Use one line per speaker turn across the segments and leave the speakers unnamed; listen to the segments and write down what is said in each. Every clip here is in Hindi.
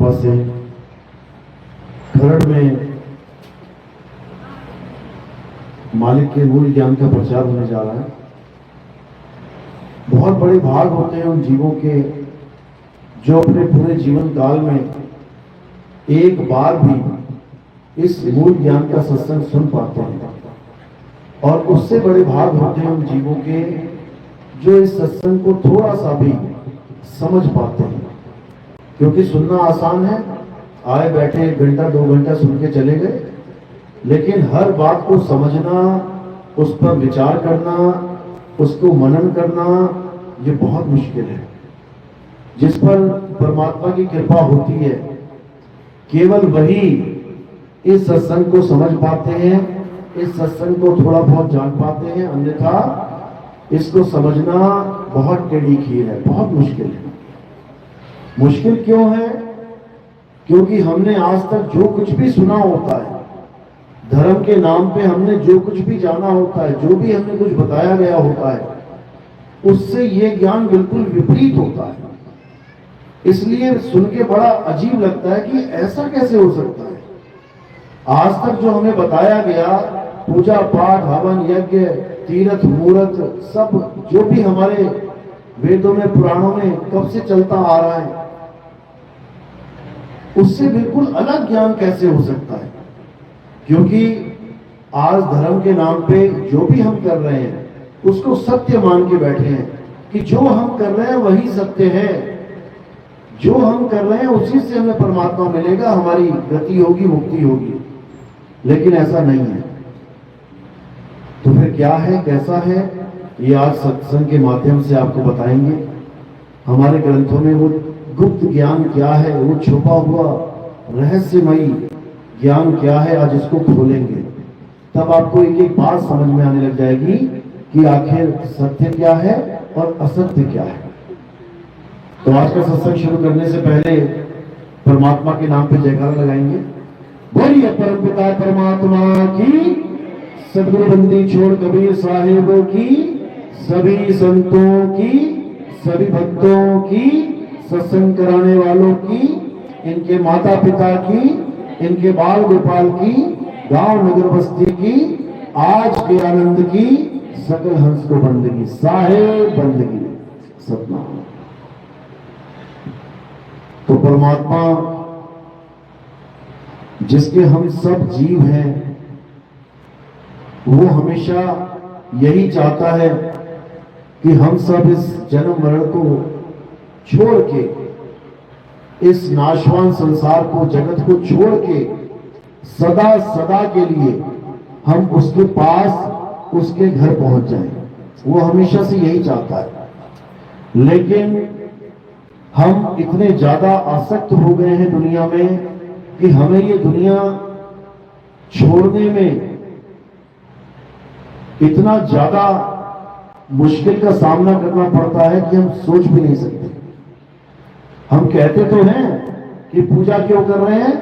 कृपा से खरड़ में मालिक के मूल ज्ञान का प्रचार होने जा रहा है। बहुत बड़े भाग होते हैं उन जीवों के जो अपने पूरे जीवन काल में एक बार भी इस मूल ज्ञान का सत्संग सुन पाते हैं, और उससे बड़े भाग होते हैं उन जीवों के जो इस सत्संग को थोड़ा सा भी समझ पाते हैं। क्योंकि सुनना आसान है, आए बैठे 1 घंटा 2 घंटा सुन के चले गए, लेकिन हर बात को समझना, उस पर विचार करना, उसको मनन करना, ये बहुत मुश्किल है। जिस पर परमात्मा की कृपा होती है, केवल वही इस सत्संग को समझ पाते हैं, इस सत्संग को थोड़ा बहुत जान पाते हैं, अन्यथा इसको समझना बहुत टेढ़ी खीर है, बहुत मुश्किल है। मुश्किल क्यों है? क्योंकि हमने आज तक जो कुछ भी सुना होता है, धर्म के नाम पे हमने जो कुछ भी जाना होता है, जो भी हमें कुछ बताया गया होता है, उससे ये ज्ञान बिल्कुल विपरीत होता है। इसलिए सुन के बड़ा अजीब लगता है कि ऐसा कैसे हो सकता है। आज तक जो हमें बताया गया, पूजा पाठ, हवन यज्ञ, तीर्थ मूर्त, सब जो भी हमारे वेदों में पुराणों में कब से चलता आ रहा है, उससे बिल्कुल अलग ज्ञान कैसे हो सकता है। क्योंकि आज धर्म के नाम पे जो भी हम कर रहे हैं उसको सत्य मान के बैठे हैं कि जो हम कर रहे हैं वही सत्य है, जो हम कर रहे हैं उसी से हमें परमात्मा मिलेगा, हमारी गति होगी, मुक्ति होगी। लेकिन ऐसा नहीं है। तो फिर क्या है, कैसा है, ये आज सत्संग के माध्यम से आपको बताएंगे। हमारे ग्रंथों में वो गुप्त ज्ञान क्या है, वो छुपा हुआ रहस्यमयी ज्ञान क्या है, आज इसको खोलेंगे। तब आपको एक एक बात समझ में आने लग जाएगी कि आखिर सत्य क्या है और असत्य क्या है। तो आज का सत्संग शुरू करने से पहले परमात्मा के नाम पे जयकारा लगाएंगे। बोलिए परमपिता परमात्मा की, सदगुरु बंदी छोड़ कबीर साहिबों की, सभी संतों की, सभी भक्तों की, सत्संग कराने वालों की, इनके माता पिता की, इनके बाल गोपाल की, गांव नगर बस्ती की, आज के आनंद की, सकल हंस को बंदगी, साहेब बंदगी सतनाम। तो परमात्मा जिसके हम सब जीव हैं, वो हमेशा यही चाहता है कि हम सब इस जन्म मरण को छोड़ के, इस नाशवान संसार को, जगत को छोड़ के सदा सदा के लिए हम उसके पास, उसके घर पहुंच जाएं। वो हमेशा से यही चाहता है। लेकिन हम इतने ज्यादा आसक्त हो गए हैं दुनिया में कि हमें ये दुनिया छोड़ने में इतना ज्यादा मुश्किल का सामना करना पड़ता है कि हम सोच भी नहीं सकते। हम कहते तो हैं कि पूजा क्यों कर रहे हैं?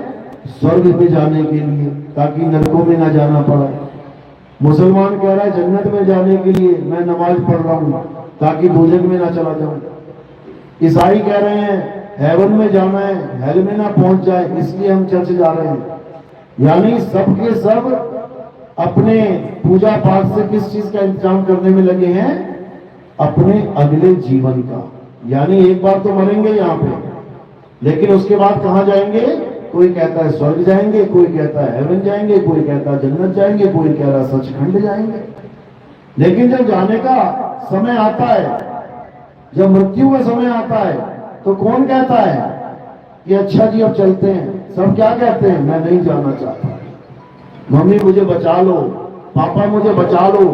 स्वर्ग में जाने के लिए, ताकि नरकों में ना जाना पड़े। मुसलमान कह रहा है जन्नत में जाने के लिए मैं नमाज पढ़ रहा हूं, ताकि दोजख में ना चला जाऊं। ईसाई कह रहे हैं हेवन में जाना है, हेल में ना पहुंच जाए, इसलिए हम चर्च जा रहे हैं। यानी सब के सब अपने पूजा पाठ से किस चीज का इंतजाम करने में लगे हैं? अपने अगले जीवन का। यानी एक बार तो मरेंगे यहाँ पे, लेकिन उसके बाद कहां जाएंगे? कोई कहता है स्वर्ग जाएंगे, कोई कहता है हेवन जाएंगे, कोई कहता है जन्नत जाएंगे, कोई कह रहा है सचखंड जाएंगे। लेकिन जब जाने का समय आता है, जब मृत्यु का समय आता है, तो कौन कहता है कि अच्छा जी अब चलते हैं? सब क्या कहते हैं? मैं नहीं जाना चाहता, मम्मी मुझे बचा लो, पापा मुझे बचा लो,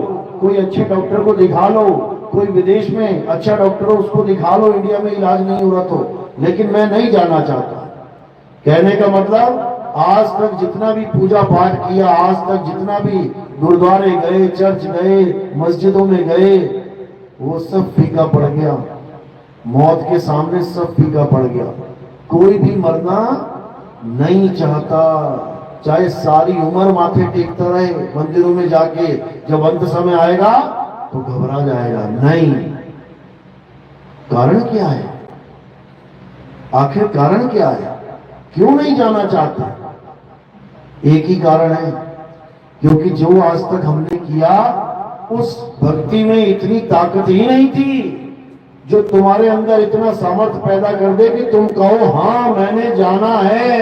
कोई अच्छे डॉक्टर को दिखा लो, कोई विदेश में अच्छा डॉक्टर हो उसको दिखा लो, इंडिया में इलाज नहीं हो रहा तो, लेकिन मैं नहीं जाना चाहता। कहने का मतलब, आज तक जितना भी पूजा पाठ किया, आज तक जितना भी गुरुद्वारे गए, चर्च गए, मस्जिदों में गए, वो सब फीका पड़ गया। मौत के सामने सब फीका पड़ गया। कोई भी मरना नहीं चाहता, चाहे सारी उम्र माथे टेकता रहे मंदिरों में जाके, जब अंत समय आएगा तो घबरा जाएगा। नहीं, कारण क्या है? आखिर कारण क्या है? क्यों नहीं जाना चाहते? एक ही कारण है, क्योंकि जो आज तक हमने किया उस भक्ति में इतनी ताकत ही नहीं थी जो तुम्हारे अंदर इतना सामर्थ्य पैदा कर दे कि तुम कहो हां मैंने जाना है।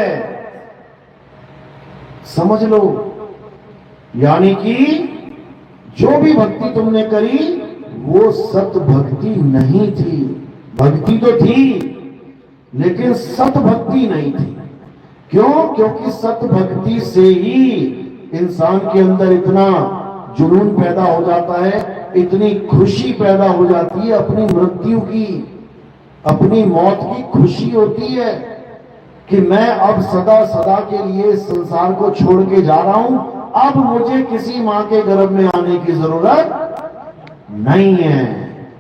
समझ लो, यानी कि जो भी भक्ति तुमने करी वो सत भक्ति नहीं थी। भक्ति तो थी लेकिन सत भक्ति नहीं थी। क्यों? क्योंकि सत भक्ति से ही इंसान के अंदर इतना जुनून पैदा हो जाता है, इतनी खुशी पैदा हो जाती है, अपनी मृत्यु की, अपनी मौत की खुशी होती है कि मैं अब सदा सदा के लिए इस संसार को छोड़ के जा रहा हूं, अब मुझे किसी मां के गर्भ में आने की जरूरत नहीं है।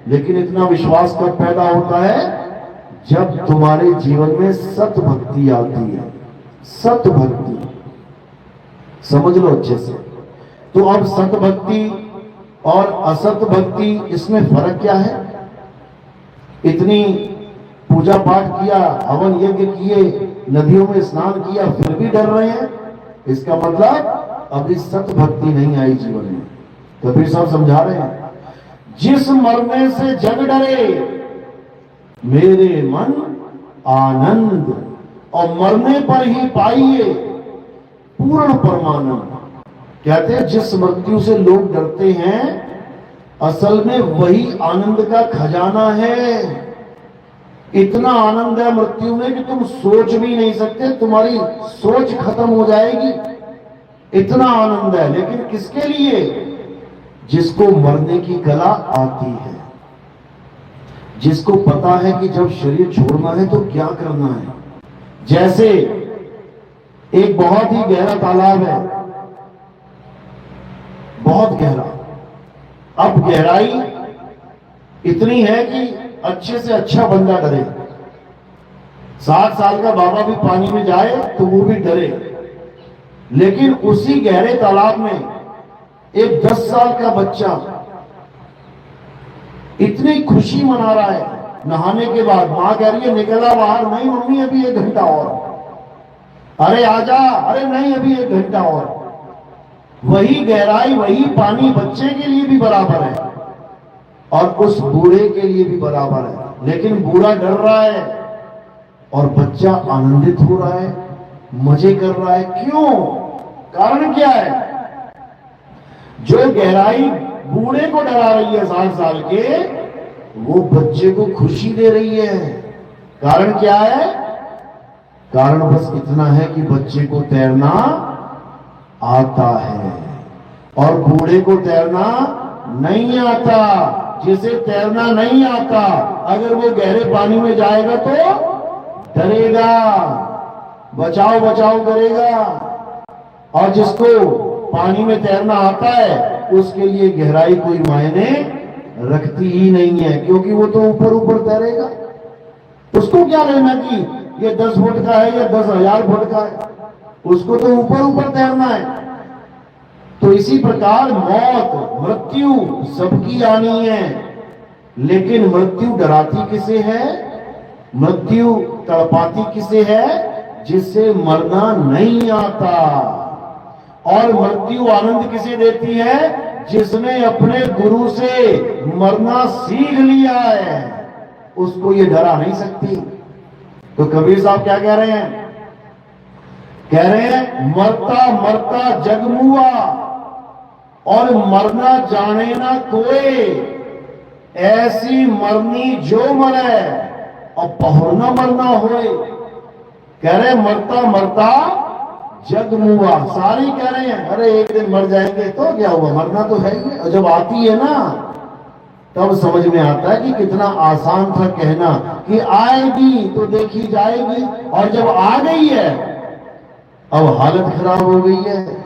लेकिन इतना विश्वास कब पैदा होता है? जब तुम्हारे जीवन में सत भक्ति आती है। सत भक्ति समझ लो अच्छे से। तो अब सत भक्ति और असत भक्ति, इसमें फर्क क्या है? इतनी पूजा पाठ किया, हवन यज्ञ किए, नदियों में स्नान किया, फिर भी डर रहे हैं, इसका मतलब अभी सत भक्ति नहीं आई जीवन में। कबीर साहब समझा रहे हैं, जिस मरने से जग डरे मेरे मन आनंद, और मरने पर ही पाइए पूर्ण परमानंद। कहते हैं जिस मृत्यु से लोग डरते हैं असल में वही आनंद का खजाना है। इतना आनंद है मृत्यु में कि तुम सोच भी नहीं सकते, तुम्हारी सोच खत्म हो जाएगी, इतना आनंद है। लेकिन किसके लिए? जिसको मरने की कला आती है, जिसको पता है कि जब शरीर छोड़ना है तो क्या करना है। जैसे एक बहुत ही गहरा तालाब है, बहुत गहरा, अब गहराई इतनी है कि अच्छे से अच्छा बंदा डरे। 60 साल का बाबा भी पानी में जाए तो वो भी डरे। लेकिन उसी गहरे तालाब में एक 10 साल का बच्चा इतनी खुशी मना रहा है नहाने के बाद। मां कह रही है निकला बाहर, नहीं मम्मी अभी 1 घंटा और, अरे आजा, अरे नहीं अभी 1 घंटा और। वही गहराई, वही पानी बच्चे के लिए भी बराबर है और उस बूढ़े के लिए भी बराबर है। लेकिन बूढ़ा डर रहा है और बच्चा आनंदित हो रहा है, मजे कर रहा है। क्यों? कारण क्या है? जो गहराई बूढ़े को डरा रही है 60 साल के, वो बच्चे को खुशी दे रही है। कारण क्या है? कारण बस इतना है कि बच्चे को तैरना आता है और बूढ़े को तैरना नहीं आता। जिसे तैरना नहीं आता अगर वो गहरे पानी में जाएगा तो डरेगा, बचाओ बचाओ करेगा। और जिसको पानी में तैरना आता है उसके लिए गहराई कोई मायने रखती ही नहीं है, क्योंकि वो तो ऊपर ऊपर तैरेगा। उसको क्या लेना कि ये 10 फुट का है या 10,000 फुट का है, उसको तो ऊपर ऊपर तैरना है। तो इसी प्रकार मौत, मृत्यु सबकी आनी है, लेकिन मृत्यु डराती किसे है? मृत्यु तड़पाती किसे है? जिससे मरना नहीं आता। और मृत्यु आनंद किसे देती है? जिसने अपने गुरु से मरना सीख लिया है, उसको ये डरा नहीं सकती। तो कबीर साहब क्या कह रहे हैं? कह रहे हैं मरता मरता जग मुआ और मरना जाने ना कोई, ऐसी मरनी जो मरे और पहुरना मरना होए। कह रहे मरता मरता जग मुआ। सारी कह रहे हैं अरे एक दिन मर जाएंगे तो क्या हुआ, मरना तो है ही। और जब आती है ना तब समझ में आता है कि कितना आसान था कहना कि आएगी तो देखी जाएगी, और जब आ गई है अब हालत खराब हो गई है।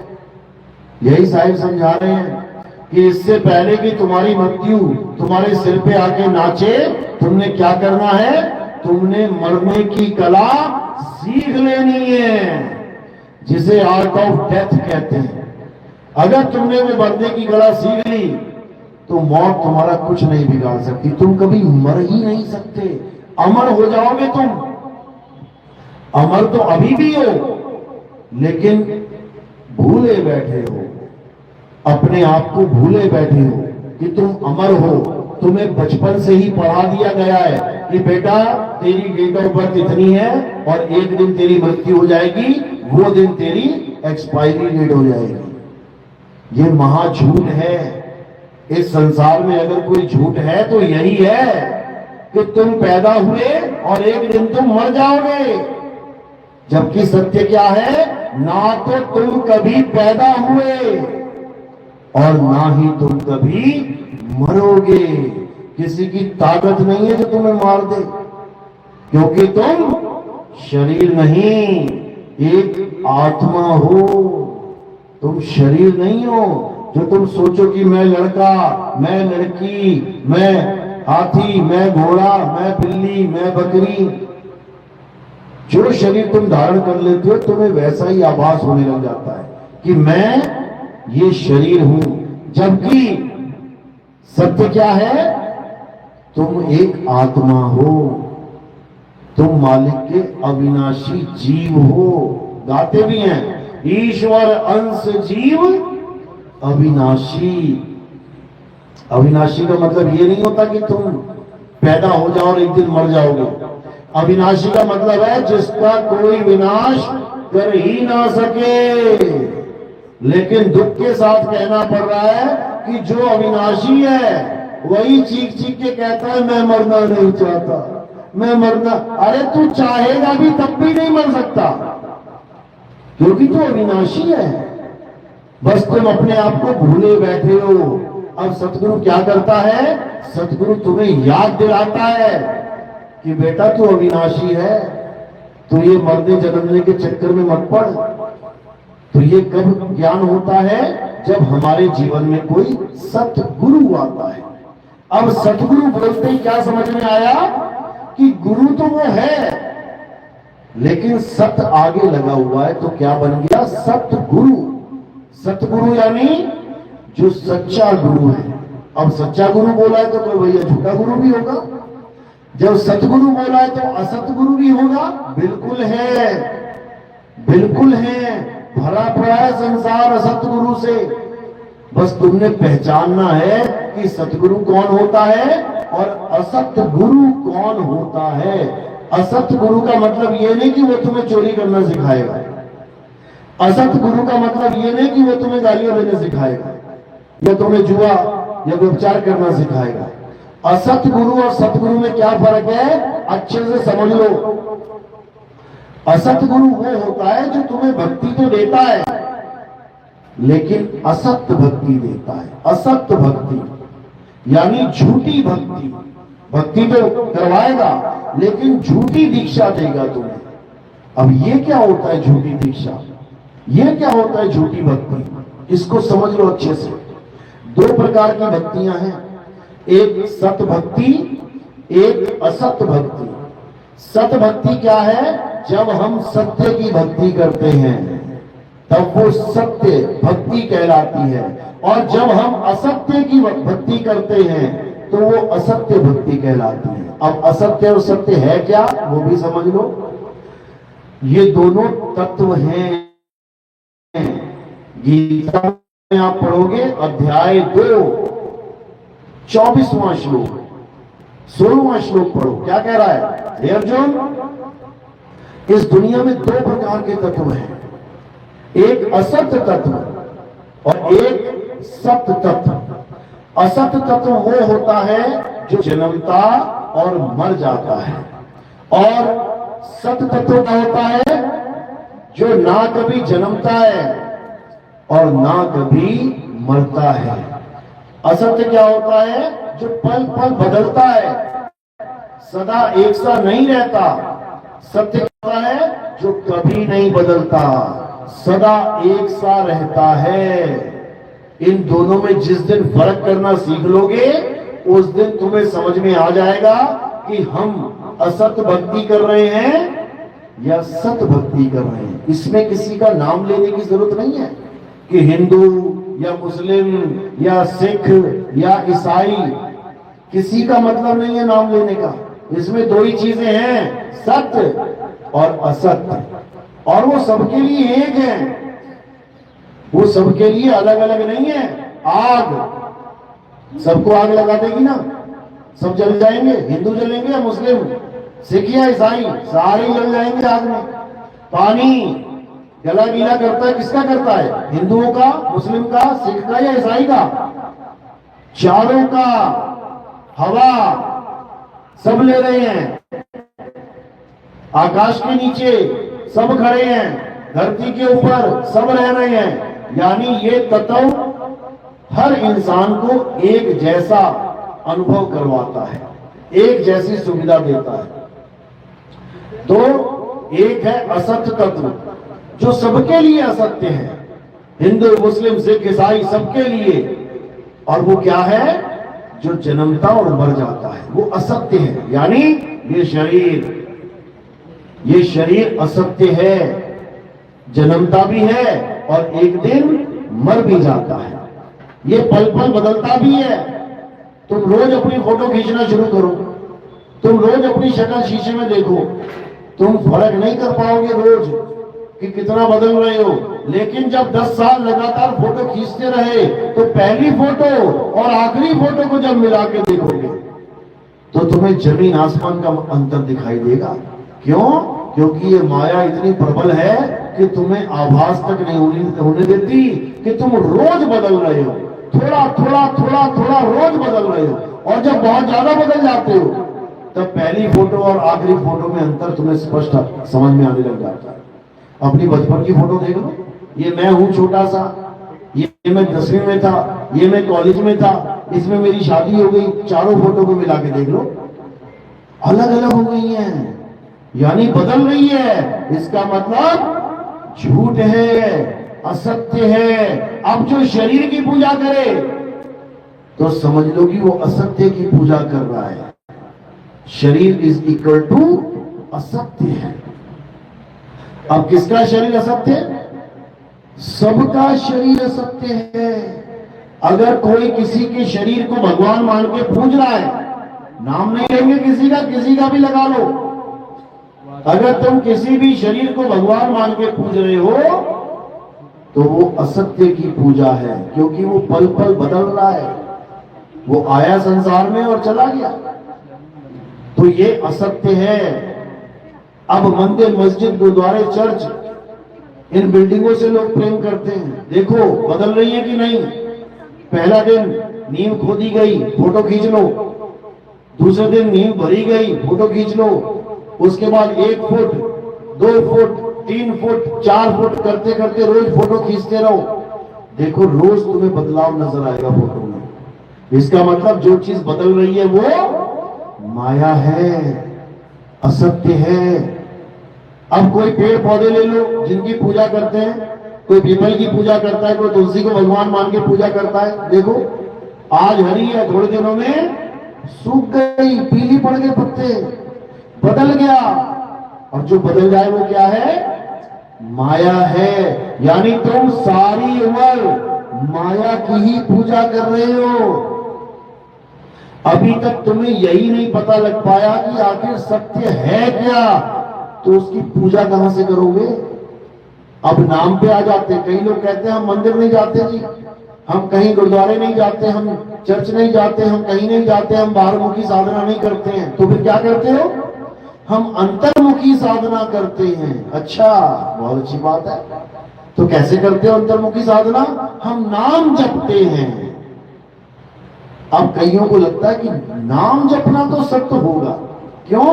यही साहिब समझा रहे हैं कि इससे पहले कि तुम्हारी मृत्यु तुम्हारे सिर पे आके नाचे, तुमने क्या करना है? तुमने मरने की कला सीख लेनी है, जिसे आर्ट ऑफ डेथ कहते हैं। अगर तुमने वो मरने की कला सीख ली तो मौत तुम्हारा कुछ नहीं बिगाड़ सकती। तुम कभी मर ही नहीं सकते, अमर हो जाओगे तुम। अमर तो अभी भी हो, लेकिन भूले बैठे हो, अपने आप को भूले बैठे हो कि तुम अमर हो। तुम्हें बचपन से ही पढ़ा दिया गया है कि बेटा तेरी डेट ऑफ बर्थ इतनी है और एक दिन तेरी मृत्यु हो जाएगी, वो दिन तेरी एक्सपायरी डेट हो जाएगी। ये महाझूठ है। इस संसार में अगर कोई झूठ है तो यही है कि तुम पैदा हुए और एक दिन तुम मर जाओगे। जबकि सत्य क्या है, ना तो तुम कभी पैदा हुए और ना ही तुम कभी मरोगे। किसी की ताकत नहीं है जो तुम्हें मार दे, क्योंकि तुम शरीर नहीं, एक आत्मा हो। तुम शरीर नहीं हो जो तुम सोचो कि मैं लड़का, मैं लड़की, मैं हाथी, मैं घोड़ा, मैं बिल्ली, मैं बकरी। जो शरीर तुम धारण कर लेते हो तुम्हें वैसा ही आभास होने लग जाता है कि मैं ये शरीर हूं। जबकि सत्य क्या है, तुम एक आत्मा हो, तुम मालिक के अविनाशी जीव हो। गाते भी हैं, ईश्वर अंश जीव अविनाशी। अविनाशी का मतलब ये नहीं होता कि तुम पैदा हो जाओ और एक दिन मर जाओगे। अविनाशी का मतलब है जिसका कोई विनाश कर ही ना सके। लेकिन दुख के साथ कहना पड़ रहा है कि जो अविनाशी है वही चीख चीख के कहता है मैं मरना नहीं चाहता, मैं मरना। अरे तू चाहेगा भी तब भी नहीं मर सकता, क्योंकि तू अविनाशी है। बस तुम अपने आप को भूले बैठे हो। अब सतगुरु क्या करता है, सतगुरु तुम्हें याद दिलाता है कि बेटा तू अविनाशी है, तो ये मरने जन्मने के चक्कर में मत पड़। तो ये कब ज्ञान होता है, जब हमारे जीवन में कोई सतगुरु आता है। अब सतगुरु बोलते ही क्या समझ में आया कि गुरु तो वो है, लेकिन सत आगे लगा हुआ है, तो क्या बन गया, सतगुरु। सतगुरु यानी जो सच्चा गुरु है। अब सच्चा गुरु बोला है तो कोई भैया झूठा गुरु भी होगा। जब सतगुरु बोला है तो असतगुरु भी होगा। बिल्कुल है, बिल्कुल है। भरा पड़ा है संसार असतगुरु से। बस तुमने पहचानना है कि सतगुरु कौन होता है और असतगुरु कौन होता है। असतगुरु का मतलब ये नहीं कि वो तुम्हें चोरी करना सिखाएगा। असतगुरु का मतलब ये नहीं कि वो तुम्हें गालियां देने सिखाएगा या तुम्हें जुआ या व्यभिचार करना सिखाएगा। असतगुरु और सतगुरु में क्या फर्क है, अच्छे से समझ लो। असतगुरु वो होता है जो तुम्हें भक्ति तो देता है, लेकिन असत्य भक्ति देता है। असत्य भक्ति यानी झूठी भक्ति। भक्ति तो करवाएगा लेकिन झूठी दीक्षा देगा तुम्हें। अब ये क्या होता है झूठी दीक्षा, ये क्या होता है झूठी भक्ति, इसको समझ लो अच्छे से। दो प्रकार की भक्तियां हैं, एक सत भक्ति, एक असत भक्ति। सत भक्ति क्या है, जब हम सत्य की भक्ति करते हैं तब वो सत्य भक्ति कहलाती है, और जब हम असत्य की भक्ति करते हैं तो वो असत्य भक्ति कहलाती है। अब असत्य और सत्य है क्या, वो भी समझ लो। ये दोनों तत्व हैं। गीता में आप पढ़ोगे अध्याय 2 24वां श्लोक, 16वां श्लोक पढ़ो, क्या कह रहा है, हे अर्जुन, इस दुनिया में दो प्रकार के तत्व हैं, एक असत तत्व और एक सत तत्व। असत तत्व वो होता है जो जन्मता और मर जाता है, और सत तत्व क्या होता है जो ना कभी जन्मता है और ना कभी मरता है। असत्य क्या होता है, जो पल पल बदलता है, सदा एक सा नहीं रहता। सत्य क्या होता है, जो कभी नहीं बदलता, सदा एक सा रहता है। इन दोनों में जिस दिन फर्क करना सीख लोगे उस दिन तुम्हें समझ में आ जाएगा कि हम असत भक्ति कर रहे हैं या सत भक्ति कर रहे हैं। इसमें किसी का नाम लेने की जरूरत नहीं है कि हिंदू या मुस्लिम या सिख या ईसाई, किसी का मतलब नहीं है नाम लेने का। इसमें दो ही चीजें हैं, सत्य और असत्य, और वो सबके लिए एक है, वो सबके लिए अलग अलग नहीं है। आग सबको आग लगा देगी ना, सब जल जाएंगे, हिंदू जलेंगे या मुस्लिम, सिख या ईसाई, सारे जल जाएंगे आग में। पानी गला गीला करता है, किसका करता है? हिंदुओं का, मुस्लिम का, सिख का या ईसाई का? चारों का। हवा सब ले रहे हैं, आकाश के नीचे सब खड़े हैं, धरती के ऊपर सब रह रहे हैं, यानी ये तत्व हर इंसान को एक जैसा अनुभव करवाता है, एक जैसी सुविधा देता है। तो एक है असत्य तत्व जो सबके लिए असत्य है, हिंदू मुस्लिम सिख ईसाई सबके लिए, और वो क्या है? जो जन्मता और मर जाता है, वो असत्य है। यानी ये शरीर असत्य है, जन्मता भी है और एक दिन मर भी जाता है, ये पल पल बदलता भी है। तुम रोज अपनी फोटो खींचना शुरू करो, तुम रोज अपनी शक्ल शीशे में देखो, तुम फर्क नहीं कर पाओगे रोज कि कितना बदल रहे हो। लेकिन जब 10 साल लगातार फोटो खींचते रहे तो पहली फोटो और आखिरी फोटो को जब मिला के देखोगे तो तुम्हें जमीन आसमान का अंतर दिखाई देगा। क्यों? क्योंकि ये माया इतनी प्रबल है कि तुम्हें आभास तक नहीं होने देती कि तुम रोज बदल रहे हो, थोड़ा थोड़ा थोड़ा थोड़ा रोज बदल रहे हो। और जब बहुत ज्यादा बदल जाते हो तब पहली फोटो और आखिरी फोटो में अंतर तुम्हें स्पष्ट समझ में आने लग जाता है। अपनी बचपन की फोटो देख लो, ये मैं हूं छोटा सा, ये मैं 10वीं में था, ये मैं कॉलेज में था, इसमें मेरी शादी हो गई, चारों फोटो को मिला के देख लो, अलग अलग हो गई हैं, यानी बदल रही है। इसका मतलब झूठ है, असत्य है। अब जो शरीर की पूजा करे तो समझ लो कि वो असत्य की पूजा कर रहा है। शरीर इज इक्वल टू असत्य है। अब किसका शरीर असत्य है? सबका शरीर असत्य है। अगर कोई किसी के शरीर को भगवान मान के पूज रहा है, नाम नहीं लेंगे किसी का भी लगा लो, अगर तुम किसी भी शरीर को भगवान मान के पूज रहे हो तो वो असत्य की पूजा है, क्योंकि वो पल पल बदल रहा है। वो आया संसार में और चला गया, तो ये असत्य है। अब मंदिर, मस्जिद, गुरुद्वारे, चर्च, इन बिल्डिंगों से लोग प्रेम करते हैं। देखो बदल रही है कि नहीं? पहला दिन नींव खोदी गई, फोटो खींच लो। दूसरे दिन नींव भरी गई, फोटो खींच लो। उसके बाद 1 फुट, 2 फुट, 3 फुट, 4 फुट करते करते रोज फोटो खींचते रहो। देखो रोज तुम्हें बदलाव नजर आएगा फोटो में। इसका मतलब जो चीज बदल रही है वो माया है, असत्य है। अब कोई पेड़ पौधे ले लो जिनकी पूजा करते हैं, कोई पीपल की पूजा करता है, कोई तुलसी को भगवान मान के पूजा करता है। देखो आज हरी है, थोड़े दिनों में सूख गई, पीली पड़ गए पत्ते, बदल गया। और जो बदल जाए वो क्या है? माया है। यानी तुम सारी उम्र माया की ही पूजा कर रहे हो। अभी तक तुम्हें यही नहीं पता लग पाया कि आखिर सत्य है क्या, तो उसकी पूजा कहां से करोगे? अब नाम पे आ जाते। कई लोग कहते हैं हम मंदिर नहीं जाते जी, हम कहीं गुरुद्वारे नहीं जाते, हम चर्च नहीं जाते, हम कहीं नहीं जाते, हम बाहरमुखी साधना नहीं करते हैं। तो फिर क्या करते हो? हम अंतर्मुखी साधना करते हैं। अच्छा, बहुत अच्छी बात है। तो कैसे करते हो अंतर्मुखी साधना? हम नाम जपते हैं। अब कईयों को लगता है कि नाम जपना तो सत्य होगा। क्यों?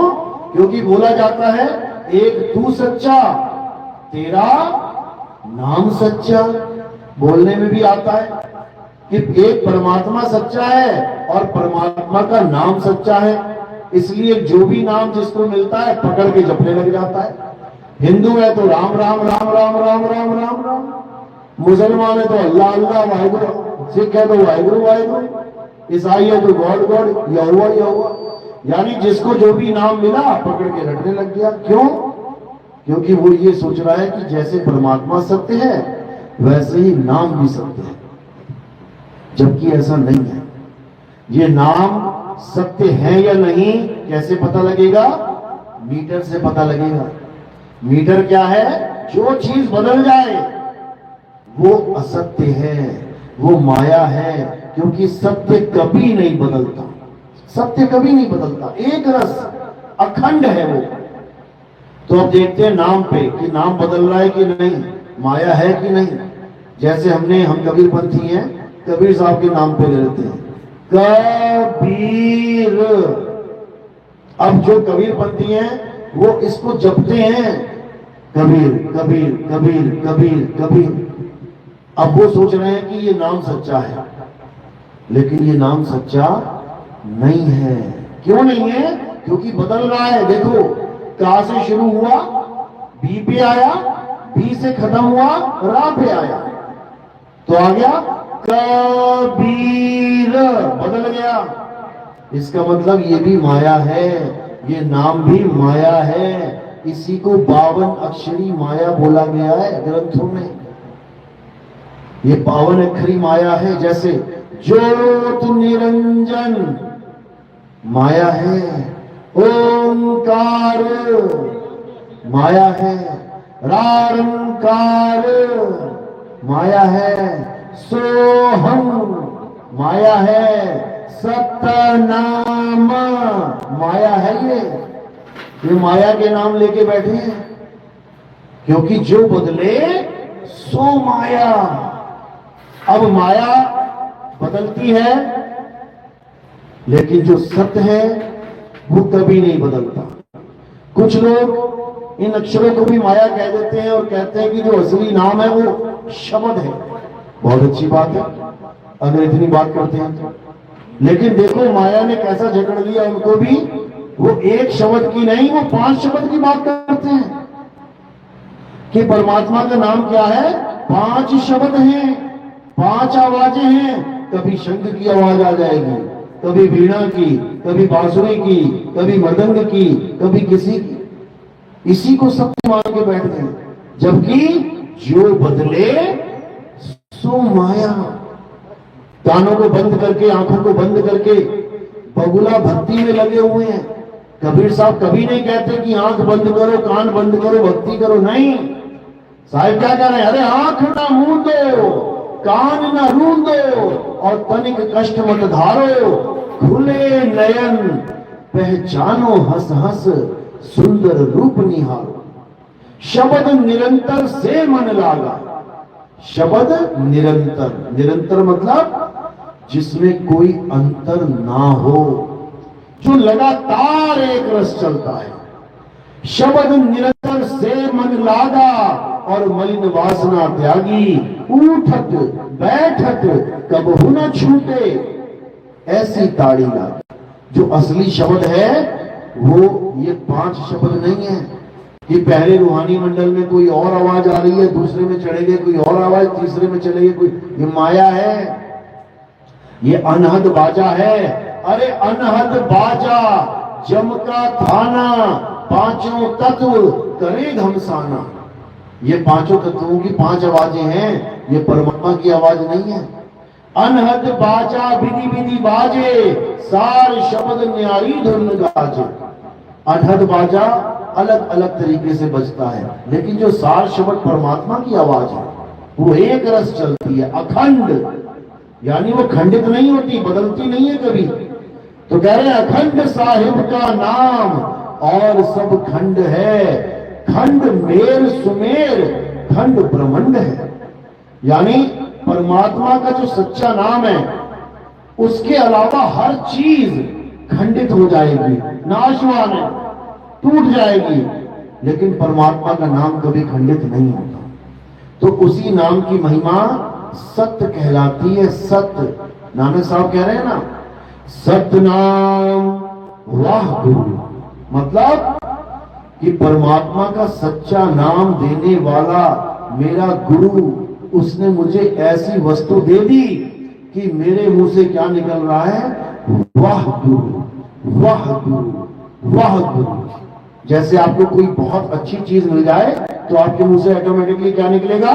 क्योंकि बोला जाता है एक तू सच्चा, तेरा नाम सच्चा। बोलने में भी आता है कि एक परमात्मा सच्चा है और परमात्मा का नाम सच्चा है। इसलिए जो भी नाम जिसको मिलता है पकड़ के जपने लग जाता है। हिंदू है तो राम राम राम राम राम राम राम राम, मुसलमान है तो अल्लाह अल्लाह वाहिगुरु, सिख है तो वाहिगुरु वाहिगुरु, ईसाई है तो गॉड गॉड, यहोवा यहोवा। यानी जिसको जो भी नाम मिला पकड़ के रखने लग गया। क्यों? क्योंकि वो ये सोच रहा है कि जैसे परमात्मा सत्य है वैसे ही नाम भी सत्य है, जबकि ऐसा नहीं है। ये नाम सत्य है या नहीं कैसे पता लगेगा? मीटर से पता लगेगा। मीटर क्या है? जो चीज बदल जाए वो असत्य है, वो माया है, क्योंकि सत्य कभी नहीं बदलता। सत्य कभी नहीं बदलता, एक रस अखंड है वो। तो अब देखते हैं नाम पे कि नाम बदल रहा है कि नहीं, माया है कि नहीं। जैसे हम कबीरपंथी हैं, कबीर साहब के नाम पे ले लेते हैं कबीर। अब जो कबीरपंथी हैं वो इसको जपते हैं कबीर कबीर कबीर कबीर कबीर। अब वो सोच रहे हैं कि ये नाम सच्चा है, लेकिन ये नाम सच्चा नहीं है। क्यों नहीं है? क्योंकि बदल रहा है। देखो, का से शुरू हुआ, बी पे आया, बी से खत्म हुआ, रा पे आया, तो आ गया कबीर, बदल गया। इसका मतलब ये भी माया है, ये नाम भी माया है। इसी को 52 अक्षरी माया बोला गया है ग्रंथों में। ये 52 अक्षरी माया है। जैसे ज्योत निरंजन माया है, ओंकार माया है, रारंकार माया है, सोहम माया है, सतनाम माया है। ये माया के नाम लेके बैठे हैं, क्योंकि जो बदले सो माया। अब माया बदलती है, लेकिन जो सत्य है वो कभी नहीं बदलता। कुछ लोग इन अक्षरों को भी माया कह देते हैं और कहते हैं कि जो असली नाम है वो शब्द है। बहुत अच्छी बात है अगर इतनी बात करते हैं तो। लेकिन देखो माया ने कैसा झगड़ लिया उनको भी। वो एक शब्द की नहीं, वो 5 शब्द की बात करते हैं कि परमात्मा का नाम क्या है। 5 शब्द हैं, 5 आवाजें हैं। कभी शंख की आवाज आ जाएगी, कभी वीणा की, कभी बांसुरी की, कभी मृदंग की, कभी किसी की। इसी को सत्य मान के बैठ गए। जबकि जो बदले सो माया। कानों को बंद करके, आंखों को बंद करके बगुला भक्ति में लगे हुए हैं। कबीर साहब कभी नहीं कहते कि आंख बंद करो, कान बंद करो, भक्ति करो। नहीं, साहब क्या कह रहे हैं? अरे आंख ना मूंदो, कान न रूंदो और तनिक कष्ट मत धारो, खुले नयन पहचानो हंस हंस सुंदर रूप निहारो। शब्द निरंतर से मन लागा। शब्द निरंतर, निरंतर मतलब जिसमें कोई अंतर ना हो, जो लगातार एक रस चलता है। शब्द निरंतर से मन लागा और मलिन वासना त्यागी, उठत बैठत कबहु न छूटे, ऐसी ताड़ी लागी। जो असली शब्द है वो ये 5 शब्द नहीं है कि पहले रूहानी मंडल में कोई और आवाज आ रही है, दूसरे में चढ़ेगी कोई और आवाज, तीसरे में चलेगी कोई। ये माया है, ये अनहद बाजा है। अरे अनहद बाजा जम का थाना, 5 तत्व करे घमसाना। ये 5 तत्वों की 5 आवाजें हैं, ये परमात्मा की आवाज नहीं है। अनहद बाजा विधि विधि बाजे, सार शब्द न्यारी धुन गाजे। अनहद बाजा अलग अलग तरीके से बजता है, लेकिन जो सार शब्द परमात्मा की आवाज है वो एक रस चलती है, अखंड। यानी वो खंडित नहीं होती, बदलती नहीं है कभी। तो कह रहे हैं अखंड साहिब का नाम और सब खंड है, खंड मेर सुमेर खंड ब्रह्मांड है। यानी परमात्मा का जो सच्चा नाम है उसके अलावा हर चीज खंडित हो जाएगी, नाशवान है, टूट जाएगी, लेकिन परमात्मा का नाम कभी खंडित नहीं होता। तो उसी नाम की महिमा सत्य कहलाती है। सत्य, नानक साहब कह रहे हैं ना, सतनाम वाह गुरु, मतलब कि परमात्मा का सच्चा नाम देने वाला मेरा गुरु, उसने मुझे ऐसी वस्तु दे दी कि मेरे मुंह से क्या निकल रहा है, वाह गुरु वाह गुरु वाह गुरु। जैसे आपको कोई बहुत अच्छी चीज मिल जाए तो आपके मुंह से ऑटोमेटिकली क्या निकलेगा,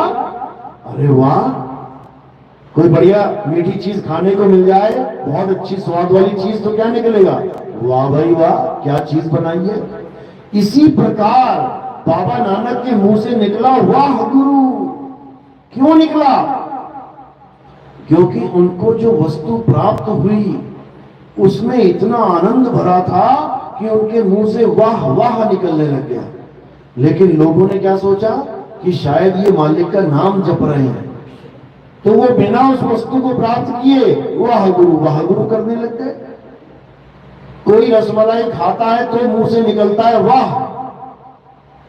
अरे वाह। कोई बढ़िया मीठी चीज खाने को मिल जाए, बहुत अच्छी स्वाद वाली चीज, तो क्या निकलेगा, वाह भाई वाह, क्या चीज बनाई है। इसी प्रकार बाबा नानक के मुंह से निकला वाह गुरु। क्यों निकला? क्योंकि उनको जो वस्तु प्राप्त हुई उसमें इतना आनंद भरा था कि उनके मुंह से वाह वाह निकलने लग गया। लेकिन लोगों ने क्या सोचा कि शायद ये मालिक का नाम जप रहे हैं, तो वो बिना उस वस्तु को प्राप्त किए वाह गुरु करने लग गए। कोई रसमलाई खाता है तो मुंह से निकलता है वाह,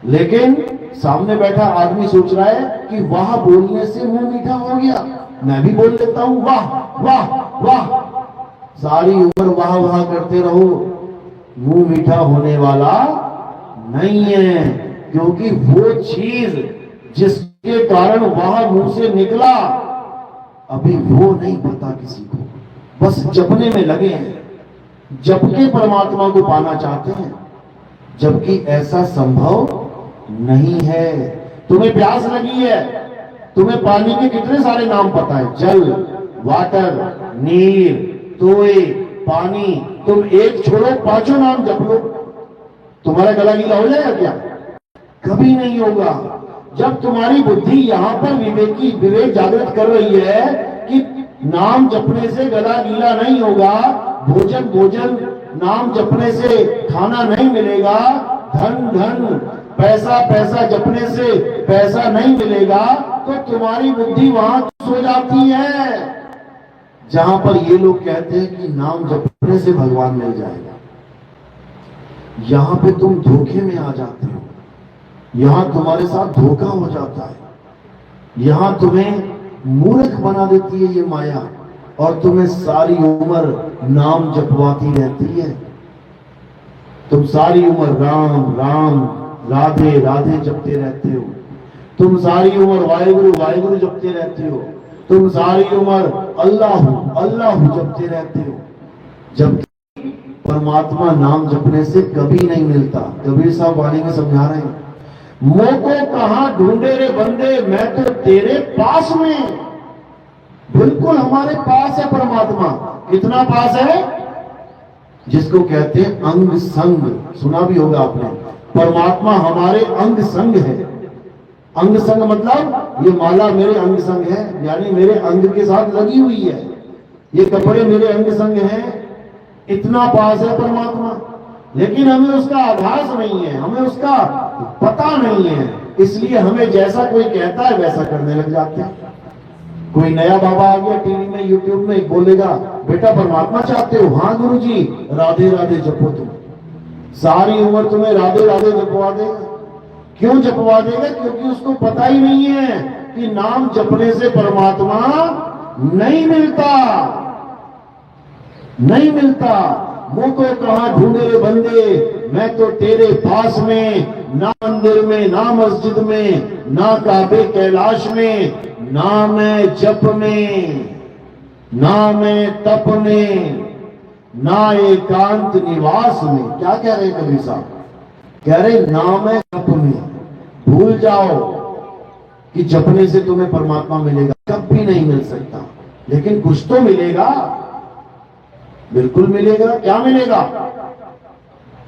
लेकिन सामने बैठा आदमी सोच रहा है कि वाह बोलने से मुंह मीठा हो गया, मैं भी बोल लेता हूं वाह वाह वाह। सारी उम्र वाह वाह करते रहो, मुंह मीठा होने वाला नहीं है। क्योंकि वो चीज जिसके कारण वाह मुंह से निकला अभी वो नहीं पता किसी को, बस जपने में लगे हैं, जप के परमात्मा को पाना चाहते हैं, जबकि ऐसा संभव नहीं है। तुम्हें प्यास लगी है, तुम्हें पानी के कितने सारे नाम पता है, जल, वाटर, नीर, तोय, पानी। तुम एक छोड़ो, पांचों नाम जप लो, तुम्हारा गला गीला हो जाएगा क्या? कभी नहीं होगा। जब तुम्हारी बुद्धि यहां पर विवेक जागृत कर रही है कि नाम जपने से गला गीला नहीं होगा, भोजन नाम जपने से खाना नहीं मिलेगा, धन पैसा जपने से पैसा नहीं मिलेगा, तो तुम्हारी बुद्धि वहां सो जाती है जहां पर ये लोग कहते हैं कि नाम जपने से भगवान मिल जाएगा। यहां पे तुम धोखे में आ जाते हो, यहां तुम्हारे साथ धोखा हो जाता है, यहां तुम्हें मूर्ख बना देती है ये माया, और तुम्हें सारी उम्र नाम जपवाती रहती है। तुम सारी उम्र राम राम राधे राधे जपते रहते हो, तुम सारी उम्र वाहिगुरु जपते रहते हो, तुम सारी उम्र अल्लाह जपते रहते हो, जबकि परमात्मा नाम जपने से कभी नहीं मिलता। कबीर साहब वाणी में समझा रहे हैं, मोह को कहां ढूंढे रे बंदे, मैं तो तेरे पास में। बिल्कुल हमारे पास है परमात्मा। कितना पास है? जिसको कहते हैं अंग संग, सुना भी होगा आपने। परमात्मा हमारे अंग संग है। अंग संग मतलब ये माला मेरे अंग संग है, यानी मेरे अंग के साथ लगी हुई है, ये कपड़े मेरे अंग संग हैं। इतना पास है परमात्मा, लेकिन हमें उसका आभास नहीं है, हमें उसका पता नहीं है, इसलिए हमें जैसा कोई कहता है वैसा करने लग जाते हैं। कोई नया बाबा आ गया टीवी में, यूट्यूब में, बोलेगा बेटा परमात्मा चाहते हो? हाँ गुरुजी, राधे राधे जपो। तुम सारी उम्र तुम्हें राधे राधे जपवा देगा। क्यों जपवा देगा? क्योंकि उसको पता ही नहीं है कि नाम जपने से परमात्मा नहीं मिलता, नहीं मिलता। मुंह को कहां ढूंढे रे बंदे, मैं तो तेरे पास में। ना मंदिर में, ना मस्जिद में, ना काबे कैलाश में, ना मैं जप में, ना मैं तप में, ना एकांत निवास में। क्या कह रहे कबीर साहब? कह रहे ना मैं जप में। भूल जाओ कि जपने से तुम्हें परमात्मा मिलेगा, कभी नहीं मिल सकता, लेकिन कुछ तो मिलेगा, बिल्कुल मिलेगा। क्या मिलेगा?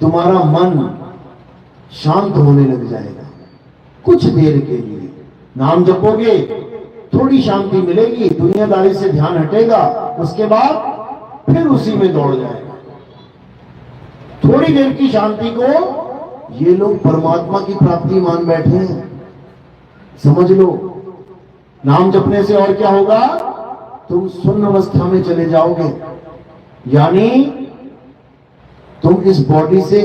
तुम्हारा मन शांत होने लग जाएगा कुछ देर के लिए। नाम जपोगे, थोड़ी शांति मिलेगी, दुनियादारी से ध्यान हटेगा, उसके बाद फिर उसी में दौड़ जाएगा। थोड़ी देर की शांति को ये लोग परमात्मा की प्राप्ति मान बैठे हैं। समझ लो, नाम जपने से और क्या होगा? तुम शून्य अवस्था में चले जाओगे, यानी तुम इस बॉडी से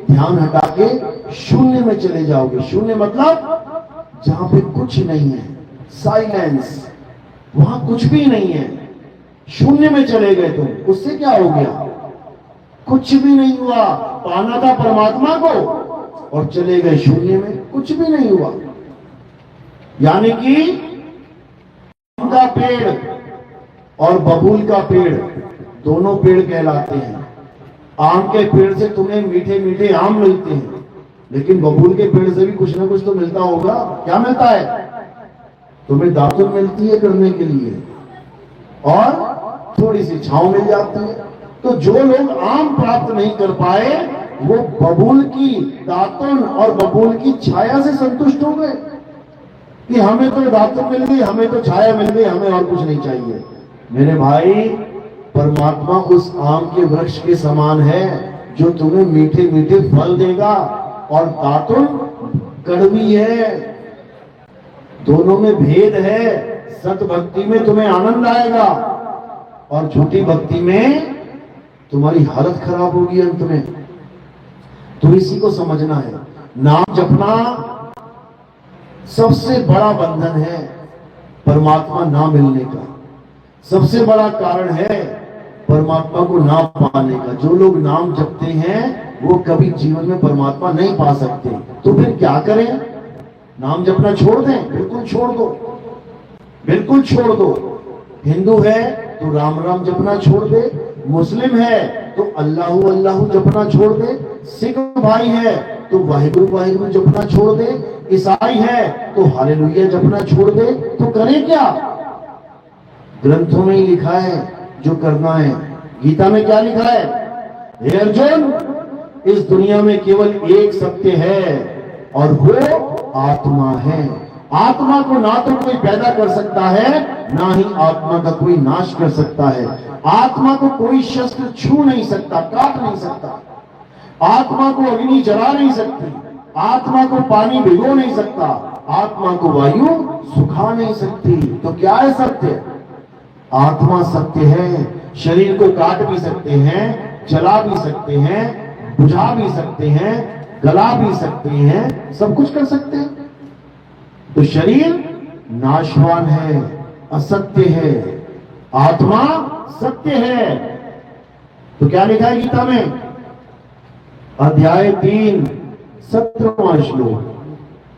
ध्यान हटा के शून्य में चले जाओगे। शून्य मतलब जहां पे कुछ नहीं है, साइलेंस, वहां कुछ भी नहीं है, शून्य में चले गए तुम। उससे क्या हो गया? कुछ भी नहीं हुआ। पाना था परमात्मा को और चले गए शून्य में, कुछ भी नहीं हुआ। यानी कि आम का पेड़ और बबूल का पेड़ दोनों पेड़ कहलाते हैं। आम के पेड़ से तुम्हें मीठे मीठे आम मिलते हैं, लेकिन बबूल के पेड़ से भी कुछ ना कुछ तो मिलता होगा। क्या मिलता है? तुम्हें दातुन मिलती है करने के लिए और थोड़ी सी छांव मिल जाती है। तो जो लोग आम प्राप्त नहीं कर पाए वो बबूल की दातुन और बबूल की छाया से संतुष्ट हो गए कि हमें तो दातुन मिल गई, हमें तो छाया मिल गई, हमें और कुछ नहीं चाहिए। मेरे भाई, परमात्मा उस आम के वृक्ष के समान है जो तुम्हें मीठे मीठे फल देगा, और दातुन कड़वी है। दोनों में भेद है। सत भक्ति में तुम्हें आनंद आएगा और झूठी भक्ति में तुम्हारी हालत खराब होगी अंत में। तो इसी को समझना है। नाम जपना सबसे बड़ा बंधन है परमात्मा ना मिलने का, सबसे बड़ा कारण है परमात्मा को ना पाने का। जो लोग नाम जपते हैं वो कभी जीवन में परमात्मा नहीं पा सकते। तो फिर क्या करें? नाम जपना छोड़ दें? बिल्कुल छोड़ दो, बिल्कुल छोड़ दो। हिंदू है तो राम राम जपना छोड़ दे, मुस्लिम है तो अल्लाहू अल्लाहू जपना छोड़ दे, सिख भाई है तो वाहिगुरु वाहिगुरु जपना छोड़ दे, ईसाई है तो हालेलुया जपना छोड़ दे। तो करें क्या? ग्रंथों में ही लिखा है जो करना है। गीता में क्या लिखा है? हे अर्जुन, इस दुनिया में केवल एक सत्य है और वो आत्मा है। आत्मा को ना तो कोई पैदा कर सकता है, ना ही आत्मा का कोई नाश कर सकता है। आत्मा को कोई शस्त्र छू नहीं सकता, काट नहीं सकता। आत्मा को अग्नि जला नहीं सकती, आत्मा को पानी भिगो नहीं सकता, आत्मा को वायु सुखा नहीं सकती। तो क्या है सत्य? आत्मा सत्य है। शरीर को काट भी सकते हैं, जला भी सकते हैं, बुझा भी सकते हैं, गला भी सकते हैं, सब कुछ कर सकते हैं। तो शरीर नाशवान है, असत्य है, आत्मा सत्य है। तो क्या लिखा है गीता में? अध्याय 3 17वां श्लोक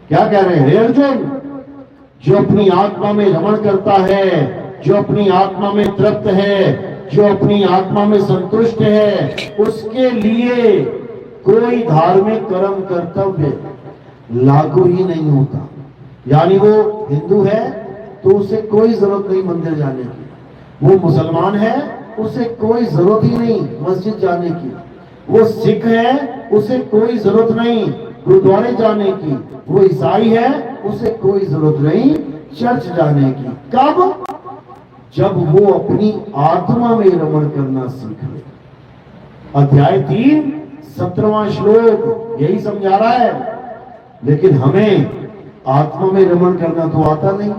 क्या कह रहे हैं? हे अर्जुन, जो अपनी आत्मा में रमण करता है, जो अपनी आत्मा में तृप्त है, जो अपनी आत्मा में संतुष्ट है, उसके लिए कोई धार्मिक कर्म कर्तव्य लागू ही नहीं होता। यानी वो हिंदू है तो उसे कोई जरूरत नहीं मंदिर जाने की, वो मुसलमान है उसे कोई जरूरत ही नहीं मस्जिद जाने की, वो सिख है उसे कोई जरूरत नहीं गुरुद्वारे जाने की, वो ईसाई है उसे कोई जरूरत नहीं चर्च जाने की। कब? जब वो अपनी आत्मा में रमण करना सीख ले। अध्याय 3 17वां श्लोक यही समझा रहा है। लेकिन हमें आत्मा में रमण करना तो आता नहीं।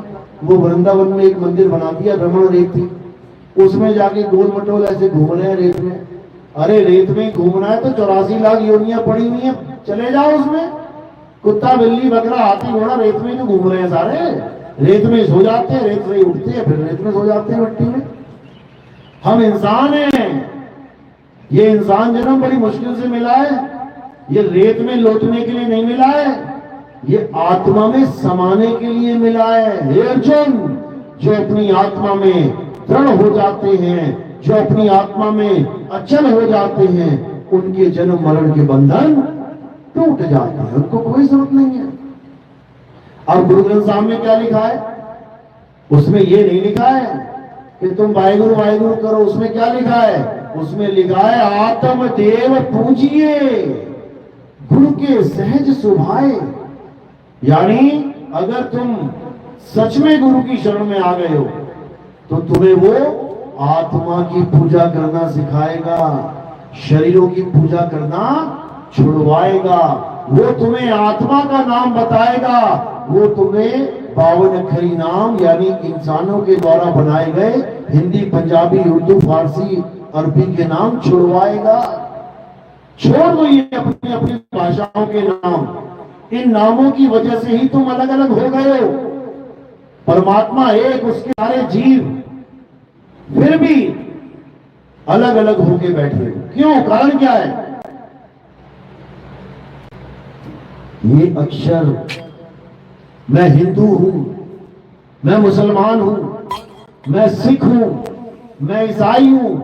वो वृंदावन में एक मंदिर बना दिया, रमण रेत थी, उसमें जाके गोल मटोल ऐसे घूम रहे हैं रेत में। अरे रेत में घूमना है तो 84 लाख योनियां पड़ी हुई हैं, चले जाओ उसमें। कुत्ता बिल्ली बकरा हाथी घोड़ा रेत में तो घूम रहे हैं सारे। रेत में सो जाते हैं, रेत से उठते हैं, फिर रेत में सो जाते हैं मिट्टी में। हम इंसान हैं। ये इंसान जन्म बड़ी मुश्किल से मिला है। ये रेत में लौटने के लिए नहीं मिला है, ये आत्मा में समाने के लिए मिला है। हे अर्जुन, जो अपनी आत्मा में दृढ़ हो जाते हैं, जो अपनी आत्मा में अचल हो जाते हैं, उनके जन्म मरण के बंधन टूट जाते हैं, उनको कोई जरूरत नहीं है। अब गुरु ग्रंथ साहब में क्या लिखा है? उसमें ये नहीं लिखा है कि तुम वाहिगुरु वाहिगुरु करो। उसमें क्या लिखा है? उसमें लिखा है आत्म देव पूजिए, गुरु के सहज सुभाए। यानी अगर तुम सच में गुरु की शरण में आ गए हो तो तुम्हें वो आत्मा की पूजा करना सिखाएगा, शरीरों की पूजा करना छुड़वाएगा। वो तुम्हें आत्मा का नाम बताएगा, वो तुम्हें 52 अक्षरी नाम यानी इंसानों के द्वारा बनाए गए हिंदी, पंजाबी, उर्दू, फारसी, अरबी के नाम छुड़वाएगा। छोड़ दो ये अपनी अपनी भाषाओं के नाम। इन नामों की वजह से ही तुम अलग अलग हो गए हो। परमात्मा एक, उसके सारे जीव, फिर भी अलग अलग होके बैठे हो। क्यों? कारण क्या है? ये अक्षर, मैं हिंदू हूं, मैं मुसलमान हूं, मैं सिख हूं, मैं ईसाई हूं,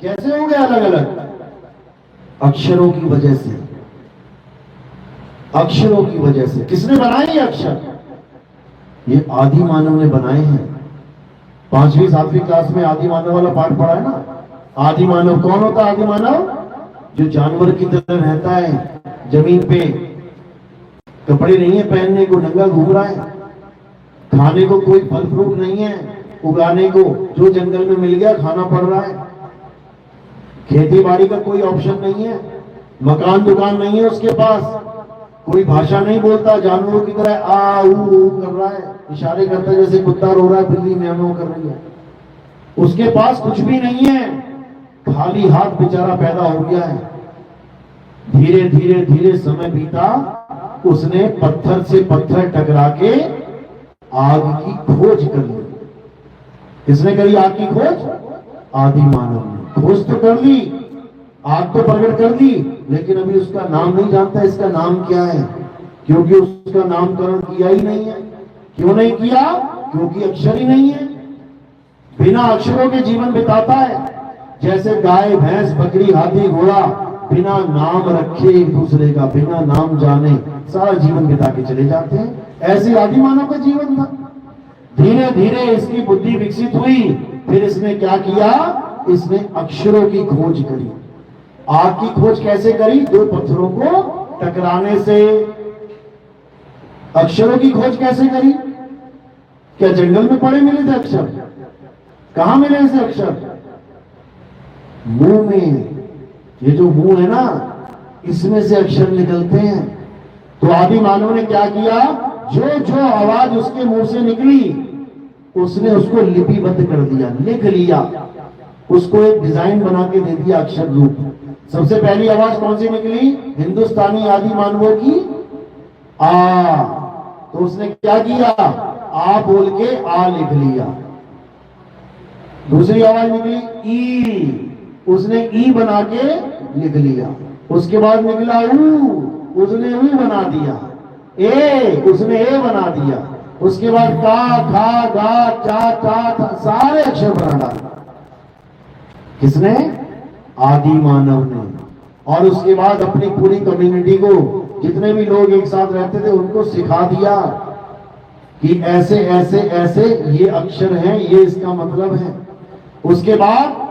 कैसे हो गए अलग अलग? अक्षरों की वजह से। अक्षरों की वजह से। किसने बनाए ये अक्षर? ये आदि मानव ने बनाए हैं। 5वीं 7वीं क्लास में आदि मानव वाला पाठ पढ़ा है ना। आदि मानव कौन होता है? आदि मानव जो जानवर की तरह रहता है जमीन पे, कपड़े नहीं है पहनने को, नंगा घूम रहा है, खाने को कोई फल फ्रूट नहीं है उगाने को, जो जंगल में मिल गया खाना पड़ रहा है, खेती बाड़ी का कोई ऑप्शन नहीं है, मकान दुकान नहीं है उसके पास, कोई भाषा नहीं बोलता, जानवरों की तरह आ ऊ कर रहा है, इशारे करता है जैसे कुत्ता रो रहा है, बिल्ली म्याऊं कर रही है, उसके पास कुछ भी नहीं है, खाली हाथ बेचारा पैदा हो गया है। धीरे धीरे धीरे समय बीता, उसने पत्थर से पत्थर टकरा के आग की खोज कर ली। किसने करी आग की खोज? आदि मानव ने। खोज तो कर ली, आग तो प्रकट कर दी, लेकिन अभी उसका नाम नहीं जानता, इसका नाम क्या है, क्योंकि उसका नामकरण किया ही नहीं है। क्यों नहीं किया? क्योंकि अक्षर ही नहीं है। बिना अक्षरों के जीवन बिताता है, जैसे गाय भैंस बकरी हाथी घोड़ा बिना नाम रखे एक दूसरे का, बिना नाम जाने सारा जीवन बिता के चले जाते हैं। ऐसे आदि मानव का जीवन था। धीरे धीरे इसकी बुद्धि विकसित हुई, फिर इसने क्या किया? इसने अक्षरों की खोज करी। आग की खोज कैसे करी? दो पत्थरों को टकराने से। अक्षरों की खोज कैसे करी? क्या जंगल में पड़े मिले थे अक्षर? कहां मिले थे अक्षर? मुंह में। ये जो मुंह है ना, इसमें से अक्षर निकलते हैं। तो आदि मानव ने क्या किया? जो जो आवाज उसके मुंह से निकली, उसने उसको लिपिबद्ध कर दिया, लिख लिया, उसको एक डिजाइन बना के दे दिया अक्षर रूप। सबसे पहली आवाज कौन सी निकली? हिंदुस्तानी आदि मानवों की आ। तो उसने क्या किया? आ बोल के आ लिख लिया। दूसरी आवाज निकली ई, उसने ई बना के लिख लिया। उसके बाद निकला ऊ, उसने ऊ बना दिया। ए, उसने ए बना दिया। उसके बाद का खा गा चा ता सारे अक्षर बना डाले। किसने? आदि मानव ने। और उसके बाद अपनी पूरी कम्युनिटी को, जितने भी लोग एक साथ रहते थे, उनको सिखा दिया कि ऐसे ऐसे ऐसे ये अक्षर हैं, ये इसका मतलब है। उसके बाद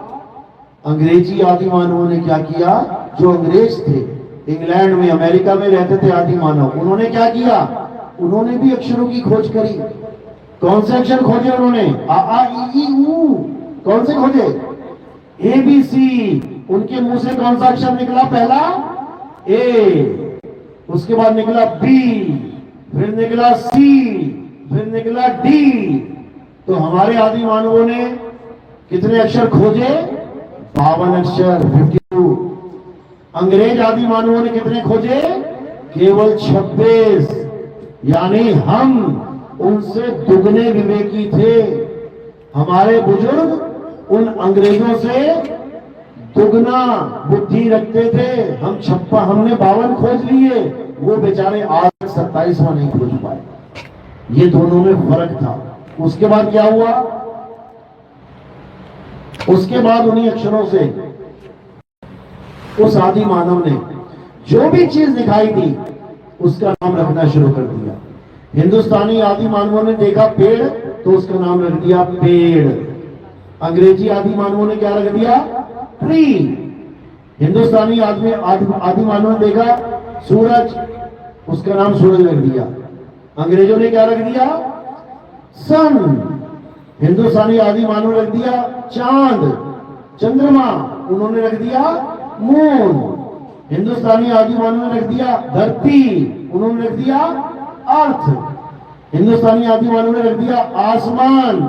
अंग्रेजी आदि मानवों ने क्या किया? जो अंग्रेज थे, इंग्लैंड में अमेरिका में रहते थे आदि मानव, उन्होंने क्या किया? उन्होंने भी अक्षरों की खोज करी। कौन से अक्षर खोजे उन्होंने? आ ई ऊ। कौन से खोजे? A B C. उनके मुंह से कौन सा अक्षर निकला? पहला ए, उसके बाद निकला बी, फिर निकला सी, फिर निकला डी। तो हमारे आदि मानवों ने कितने अक्षर खोजे? 52 अक्षर, 52। अंग्रेज आदि मानवों ने कितने खोजे? केवल 26। यानी हम उनसे दुगने विवेकी थे। हमारे बुजुर्ग उन अंग्रेजों से दुगना बुद्धि रखते थे। हमने 52 खोज लिए, वो बेचारे आज 27वां नहीं खोज पाए। ये दोनों में फर्क था। उसके बाद क्या हुआ? उसके बाद उन्हीं अक्षरों से उस आदि मानव ने जो भी चीज दिखाई दी, उसका नाम रखना शुरू कर दिया। हिंदुस्तानी आदि मानवों ने देखा पेड़, तो उसका नाम रख दिया पेड़। अंग्रेजी आदि मानवों ने क्या रख दिया? ट्री। हिंदुस्तानी आदि मानवों ने देखा सूरज, उसका नाम सूरज रख दिया। अंग्रेजों ने क्या रख दिया? सन। हिंदुस्तानी आदि मानव रख दिया चांद, चंद्रमा। उन्होंने रख दिया मून। हिंदुस्तानी आदि मानव ने रख दिया धरती, उन्होंने रख दिया अर्थ। हिंदुस्तानी आदि मानव ने रख दिया आसमान,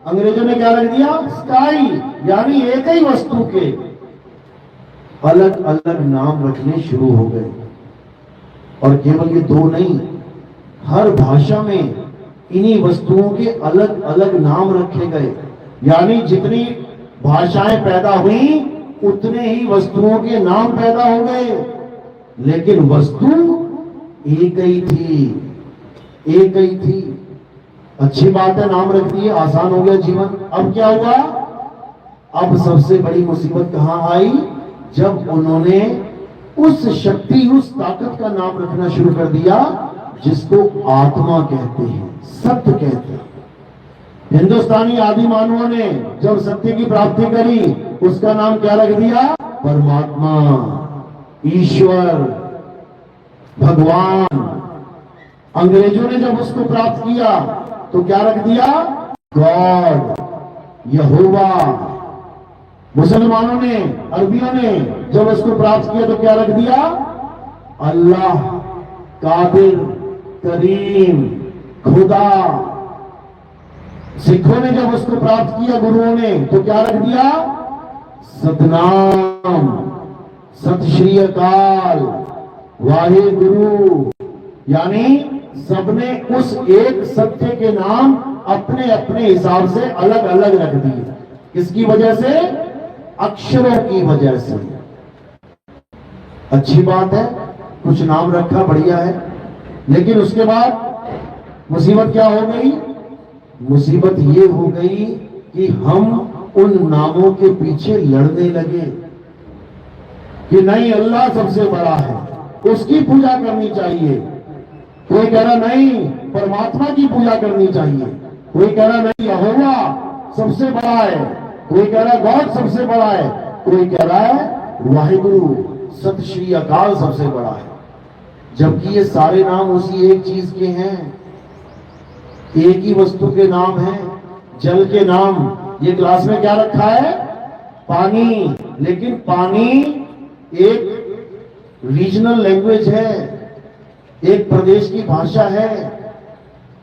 अंग्रेजों ने क्या रख दिया? स्काई। यानी एक ही वस्तु के अलग अलग नाम रखने शुरू हो गए। और केवल ये दो नहीं, हर भाषा में इन्हीं वस्तुओं के अलग अलग नाम रखे गए। यानी जितनी भाषाएं पैदा हुई, उतने ही वस्तुओं के नाम पैदा हो गए, लेकिन वस्तु एक ही थी, एक ही थी। अच्छी बात है, नाम रख दिए, आसान हो गया जीवन। अब क्या हुआ? अब सबसे बड़ी मुसीबत कहां आई? जब उन्होंने उस शक्ति, उस ताकत का नाम रखना शुरू कर दिया जिसको आत्मा कहते हैं, सत्य कहते हैं। हिंदुस्तानी आदि मानवों ने जब सत्य की प्राप्ति करी, उसका नाम क्या रख दिया? परमात्मा, ईश्वर, भगवान। अंग्रेजों ने जब उसको प्राप्त किया तो क्या रख दिया? गॉड, यहोवा। मुसलमानों ने, अरबियों ने जब उसको प्राप्त किया तो क्या रख दिया? अल्लाह, कादिर, करीम, खुदा। सिखों ने जब उसको प्राप्त किया गुरुओं ने तो क्या रख दिया? सतनाम, सत श्री अकाल, वाहे गुरु। यानी सबने उस एक सत्य के नाम अपने अपने हिसाब से अलग अलग रख दिए। किसकी वजह से? अक्षरों की वजह से। अच्छी बात है, कुछ नाम रखा, बढ़िया है, लेकिन उसके बाद मुसीबत क्या हो गई? मुसीबत ये हो गई कि हम उन नामों के पीछे लड़ने लगे कि नहीं, अल्लाह सबसे बड़ा है, उसकी पूजा करनी चाहिए। कोई कह रहा नहीं, परमात्मा की पूजा करनी चाहिए। कोई कह रहा नहीं, यहोवा सबसे बड़ा है। कोई कह रहा है गॉड सबसे बड़ा है। कोई कह रहा है वाहिगुरु, सत श्री अकाल सबसे बड़ा है। जबकि ये सारे नाम उसी एक चीज के हैं, एक ही वस्तु के नाम हैं। जल के नाम, ये ग्लास में क्या रखा है? पानी। लेकिन पानी एक रीजनल लैंग्वेज है, एक प्रदेश की भाषा है।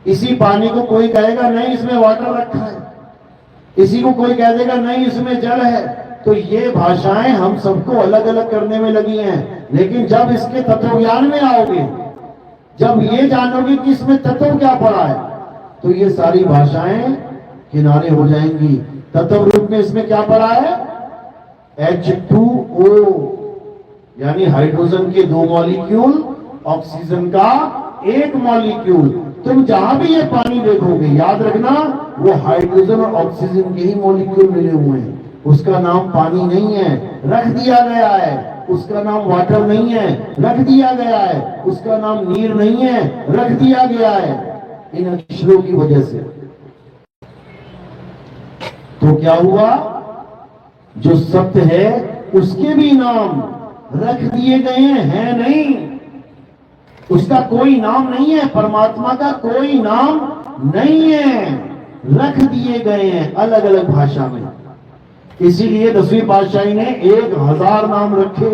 इसी पानी को कोई कहेगा नहीं इसमें वाटर रखा है, इसी को कोई कह देगा नहीं इसमें जल है। तो ये भाषाएं हम सबको अलग अलग करने में लगी हैं। लेकिन जब इसके तत्व ज्ञान में आओगे, जब ये जानोगे कि इसमें तत्व क्या पड़ा है, तो ये सारी भाषाएं किनारे हो जाएंगी। तत्व रूप में इसमें क्या पड़ा है? H2O, यानी हाइड्रोजन के 2 मॉलिक्यूल, ऑक्सीजन का 1 मॉलिक्यूल। तुम जहां भी ये पानी देखोगे, याद रखना वो हाइड्रोजन और ऑक्सीजन के ही मॉलिक्यूल मिले हुए हैं। उसका नाम पानी नहीं है, रख दिया गया है। उसका नाम वाटर नहीं है, रख दिया गया है। उसका नाम नीर नहीं है, रख दिया गया है, इन अक्षरों की वजह से। तो क्या हुआ? जो सत्य है उसके भी नाम रख दिए गए हैं नहीं, उसका कोई नाम नहीं है। परमात्मा का कोई नाम नहीं है, रख दिए गए हैं अलग अलग भाषा में। इसीलिए 10वीं पातशाही ने 1000 नाम रखे,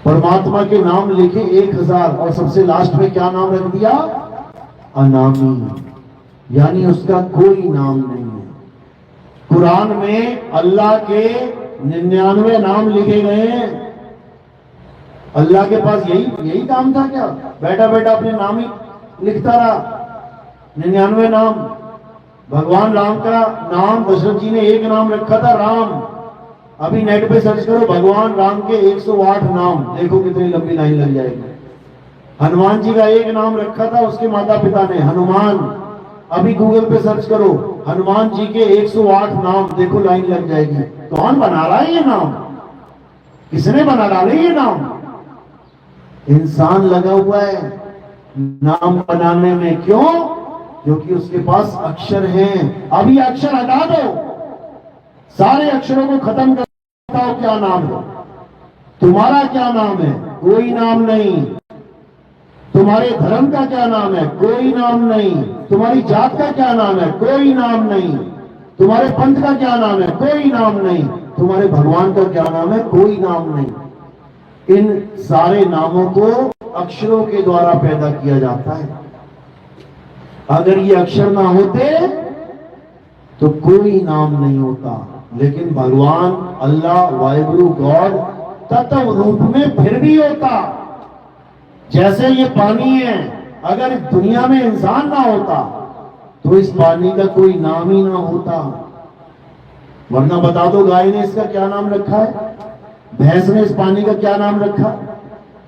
परमात्मा के नाम लिखे 1000, और सबसे लास्ट में क्या नाम रख दिया? अनामी, यानी उसका कोई नाम नहीं है। कुरान में अल्लाह के 99 नाम लिखे गए हैं। अल्लाह के पास यही काम था क्या? बैठा बैठा अपने नाम ही लिखता रहा, 99 नाम। भगवान राम का नाम दशरथ जी ने एक नाम रखा था, राम। अभी नेट पे सर्च करो भगवान राम के 108 नाम, देखो कितनी लंबी लाइन लग जाएगी। हनुमान जी का एक नाम रखा था उसके माता पिता ने, हनुमान। अभी गूगल पे सर्च करो हनुमान जी के 108 नाम, देखो लाइन लग जाएगी। कौन बना रहा है ये नाम? किसने बना डाले ये नाम? इंसान लगा हुआ है नाम बनाने में। क्यों? क्योंकि उसके पास अक्षर हैं। अभी अक्षर हटा दो, सारे अक्षरों को खत्म कर बताओ क्या नाम है? तुम्हारा क्या नाम है? कोई नाम नहीं। तुम्हारे धर्म का क्या नाम है? कोई नाम नहीं। तुम्हारी जात का क्या नाम है? कोई नाम नहीं। तुम्हारे पंथ का क्या नाम है? कोई नाम नहीं। तुम्हारे भगवान का क्या नाम है? कोई नाम नहीं। इन सारे नामों को अक्षरों के द्वारा पैदा किया जाता है। अगर ये अक्षर ना होते तो कोई नाम नहीं होता। लेकिन भगवान, अल्लाह, वाहिगुरु, गॉड तत्व रूप में फिर भी होता। जैसे ये पानी है, अगर दुनिया में इंसान ना होता तो इस पानी का कोई नाम ही ना होता। वरना बता दो, गाय ने इसका क्या नाम रखा है? भैंस ने इस पानी का क्या नाम रखा?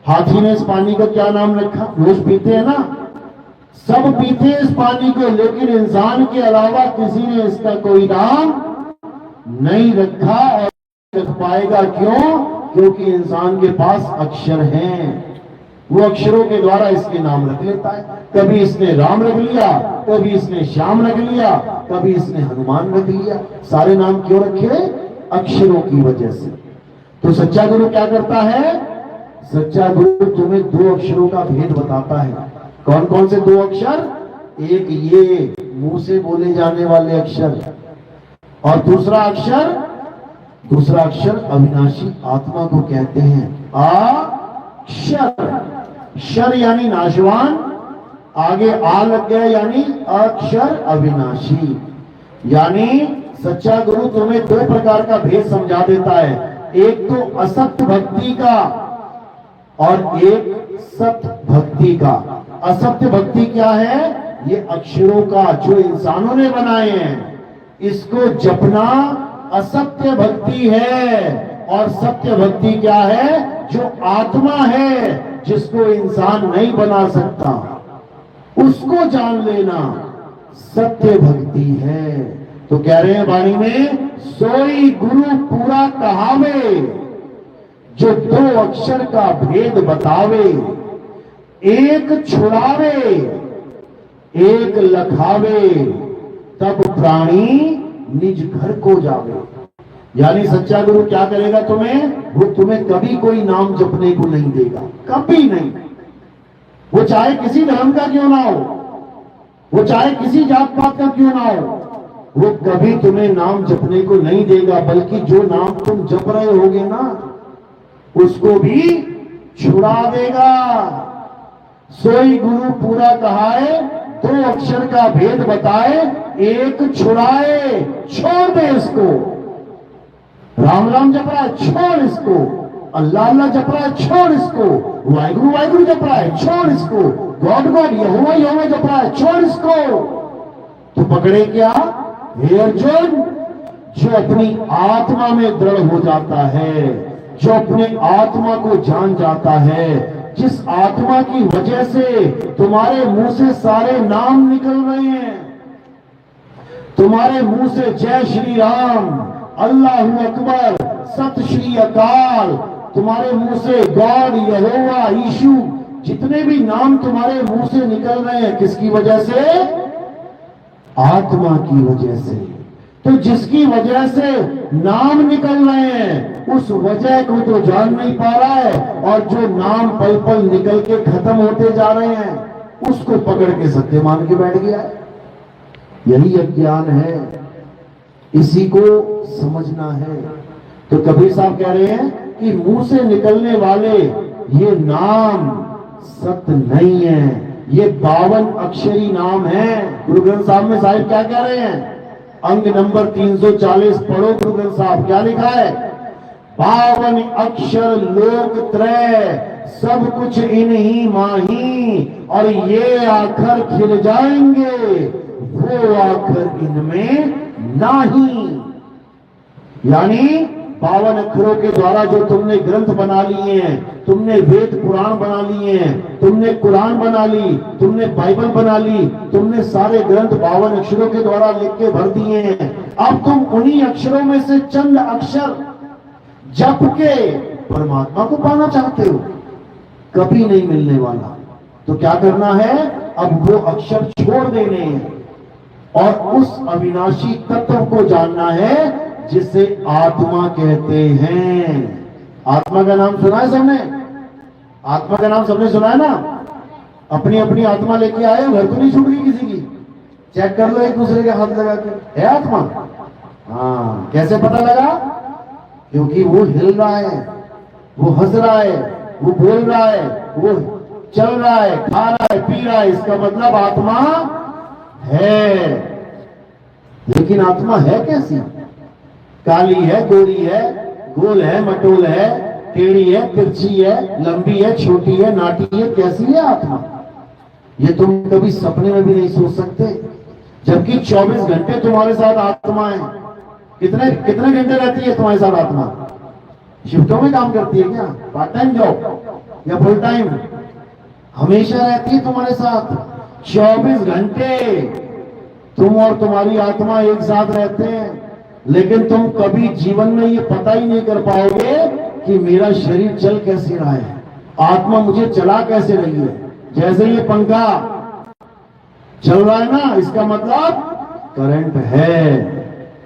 हाथी ने इस पानी का क्या नाम रखा? रोज पीते हैं ना, सब पीते हैं इस पानी को, लेकिन इंसान के अलावा किसी ने इसका कोई नाम नहीं रखा और रख पाएगा। क्यों? क्योंकि इंसान के पास अक्षर हैं। वो अक्षरों के द्वारा इसके नाम रख लेता है। कभी इसने राम रख लिया, कभी इसने श्याम रख लिया, कभी इसने हनुमान रख लिया। सारे नाम क्यों रखे? अक्षरों की वजह से। तो सच्चा गुरु क्या करता है? सच्चा गुरु तुम्हें दो अक्षरों का भेद बताता है। कौन कौन से दो अक्षर? एक ये मुंह से बोले जाने वाले अक्षर, और दूसरा अक्षर अविनाशी आत्मा को कहते हैं अक्षर। क्षर यानी नाशवान, आगे आ लग गया यानी अक्षर अविनाशी। यानी सच्चा गुरु तुम्हें दो प्रकार का भेद समझा देता है, एक तो असत्य भक्ति का और एक सत्य भक्ति का। असत्य भक्ति क्या है? ये अक्षरों का जो इंसानों ने बनाए हैं, इसको जपना असत्य भक्ति है। और सत्य भक्ति क्या है? जो आत्मा है, जिसको इंसान नहीं बना सकता, उसको जान लेना सत्य भक्ति है। तो कह रहे हैं वाणी में, सोई गुरु पूरा कहावे, जो दो अक्षर का भेद बतावे, एक छुड़ावे एक लखावे, तब प्राणी निज घर को जावे। यानी सच्चा गुरु क्या करेगा तुम्हें? वो तुम्हें कभी कोई नाम जपने को नहीं देगा, कभी नहीं। वो चाहे किसी धर्म का क्यों ना हो, वो चाहे किसी जात पात का क्यों ना हो, वो कभी तुम्हें नाम जपने को नहीं देगा। बल्कि जो नाम तुम जप रहे होगे ना, उसको भी छुड़ा देगा। सोई गुरु पूरा कहाए, दो अक्षर का भेद बताए, एक छुड़ाए, छोड़ दे इसको। राम राम जप रहा है, छोड़ इसको। अल्लाह अल्लाह जप रहा है, छोड़ इसको। वाहिगुरु वाहिगुरु जप रहा है, छोड़ इसको। गॉड गॉड यहोवा यहोवा जप रहा है, छोड़ इसको। तो पकड़े क्या? हे अर्जुन, जो अपनी आत्मा में दृढ़ हो जाता है, जो अपने आत्मा को जान जाता है, जिस आत्मा की वजह से तुम्हारे मुंह से सारे नाम निकल रहे हैं, तुम्हारे मुंह से जय श्री राम, अल्लाहू अकबर, सत श्री अकाल, तुम्हारे मुंह से गॉड यहोवा यीशु, जितने भी नाम तुम्हारे मुंह से निकल रहे हैं, किसकी वजह से? आत्मा की वजह से। तो जिसकी वजह से नाम निकल रहे हैं, उस वजह को तो जान नहीं पा रहा है, और जो नाम पल पल निकल के खत्म होते जा रहे हैं, उसको पकड़ के सत्य मान के बैठ गया है। यही अज्ञान है, इसी को समझना है। तो कबीर साहब कह रहे हैं कि मुंह से निकलने वाले ये नाम सत्य नहीं है, ये 52 अक्षरी नाम है। गुरु ग्रंथ साहब में साहिब क्या कह रहे हैं? अंग नंबर 340 पढ़ो गुरु ग्रंथ साहब, क्या लिखा है? 52 अक्षर लोक त्रय, सब कुछ इन्हीं माही, और ये आखर खिल जाएंगे, वो आखर इनमें नाही। यानी 52 अक्षरों के द्वारा जो तुमने ग्रंथ बना लिए हैं, तुमने वेद पुराण बना लिए हैं, तुमने कुरान बना ली, तुमने बाइबल बना ली, तुमने सारे ग्रंथ 52 अक्षरों के द्वारा लिख के भर दिए हैं। अब तुम उन्हीं अक्षरों में से चंद अक्षर जप के परमात्मा को पाना चाहते हो, कभी नहीं मिलने वाला। तो क्या करना है? अब वो अक्षर छोड़ देने हैं और उस अविनाशी तत्व को जानना है, जिसे आत्मा कहते हैं। आत्मा का नाम सुना है सबने? आत्मा का नाम सबने सुना है ना? अपनी अपनी आत्मा लेके आए, घर तो नहीं छूट गई किसी की? चेक कर लो एक दूसरे के हाथ लगा के, है आत्मा? हाँ, कैसे पता लगा? क्योंकि वो हिल रहा है, वो हंस रहा है, वो बोल रहा है, वो चल रहा है, खा रहा है, पी रहा है, इसका मतलब आत्मा है। लेकिन आत्मा है कैसी? काली है, गोरी है, गोल है, मटोल है, टेढ़ी है, तिरछी है, लंबी है, छोटी है, नाटी है, कैसी है आत्मा? ये तुम कभी सपने में भी नहीं सोच सकते। जबकि 24 घंटे तुम्हारे साथ आत्मा है। कितने कितने घंटे रहती है तुम्हारे साथ आत्मा? शिफ्टों में काम करती है क्या? पार्ट टाइम जॉब या फुल टाइम? हमेशा रहती है तुम्हारे साथ 24 घंटे। तुम और तुम्हारी आत्मा एक साथ रहते हैं, लेकिन तुम कभी जीवन में ये पता ही नहीं कर पाओगे कि मेरा शरीर चल कैसे रहा है, आत्मा मुझे चला कैसे रही है। जैसे ये पंखा चल रहा है ना, इसका मतलब करंट है,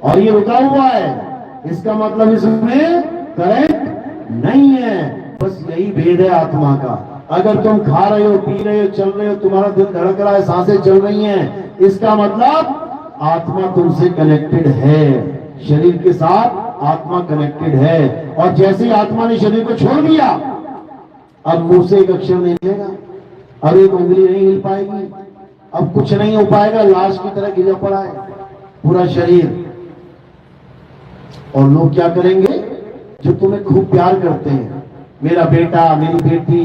और ये रुका हुआ है, इसका मतलब इसमें करंट नहीं है। बस यही भेद है आत्मा का। अगर तुम खा रहे हो, पी रहे हो, चल रहे हो, तुम्हारा दिल धड़क रहा है, सांसें चल रही हैं, इसका मतलब आत्मा तुमसे कनेक्टेड है। शरीर के साथ आत्मा कनेक्टेड है। और जैसे ही आत्मा ने शरीर को छोड़ दिया, अब मुंह से एक अक्षर नहीं निकलेगा, अब एक उंगली नहीं हिल पाएगी, अब कुछ नहीं हो पाएगा, लाश की तरह गिरा पड़ा है पूरा शरीर। और लोग क्या करेंगे? जो तुम्हें खूब प्यार करते हैं, मेरा बेटा, मेरी बेटी,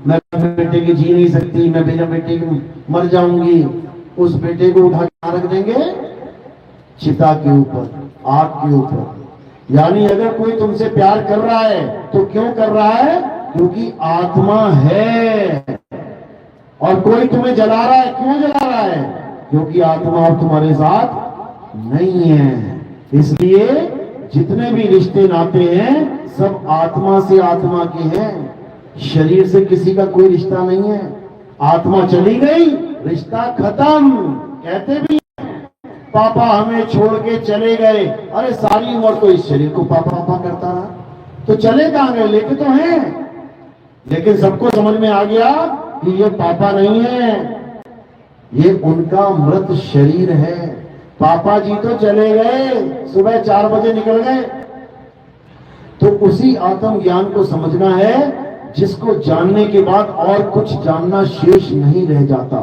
मैं बेटे की जी नहीं सकती, मैं बिना बेटे की मर जाऊंगी, उस बेटे को उठा के रख देंगे चिता के ऊपर, आग के ऊपर। यानी अगर कोई तुमसे प्यार कर रहा है तो क्यों कर रहा है? क्योंकि आत्मा है। और कोई तुम्हें जला रहा है, क्यों जला रहा है? क्योंकि आत्मा अब तुम्हारे साथ नहीं है। इसलिए जितने भी रिश्ते नाते हैं सब आत्मा से आत्मा के हैं, शरीर से किसी का कोई रिश्ता नहीं है। आत्मा चली गई, रिश्ता खत्म। कहते भी पापा हमें छोड़ के चले गए, अरे सारी उम्र तो इस शरीर को पापा पापा करता रहा, तो चले कहां गए? लेके तो हैं, लेकिन सबको समझ में आ गया कि ये पापा नहीं है, ये उनका मृत शरीर है। पापा जी तो चले गए, सुबह 4 बजे निकल गए। तो उसी आत्म ज्ञान को समझना है जिसको जानने के बाद और कुछ जानना शेष नहीं रह जाता।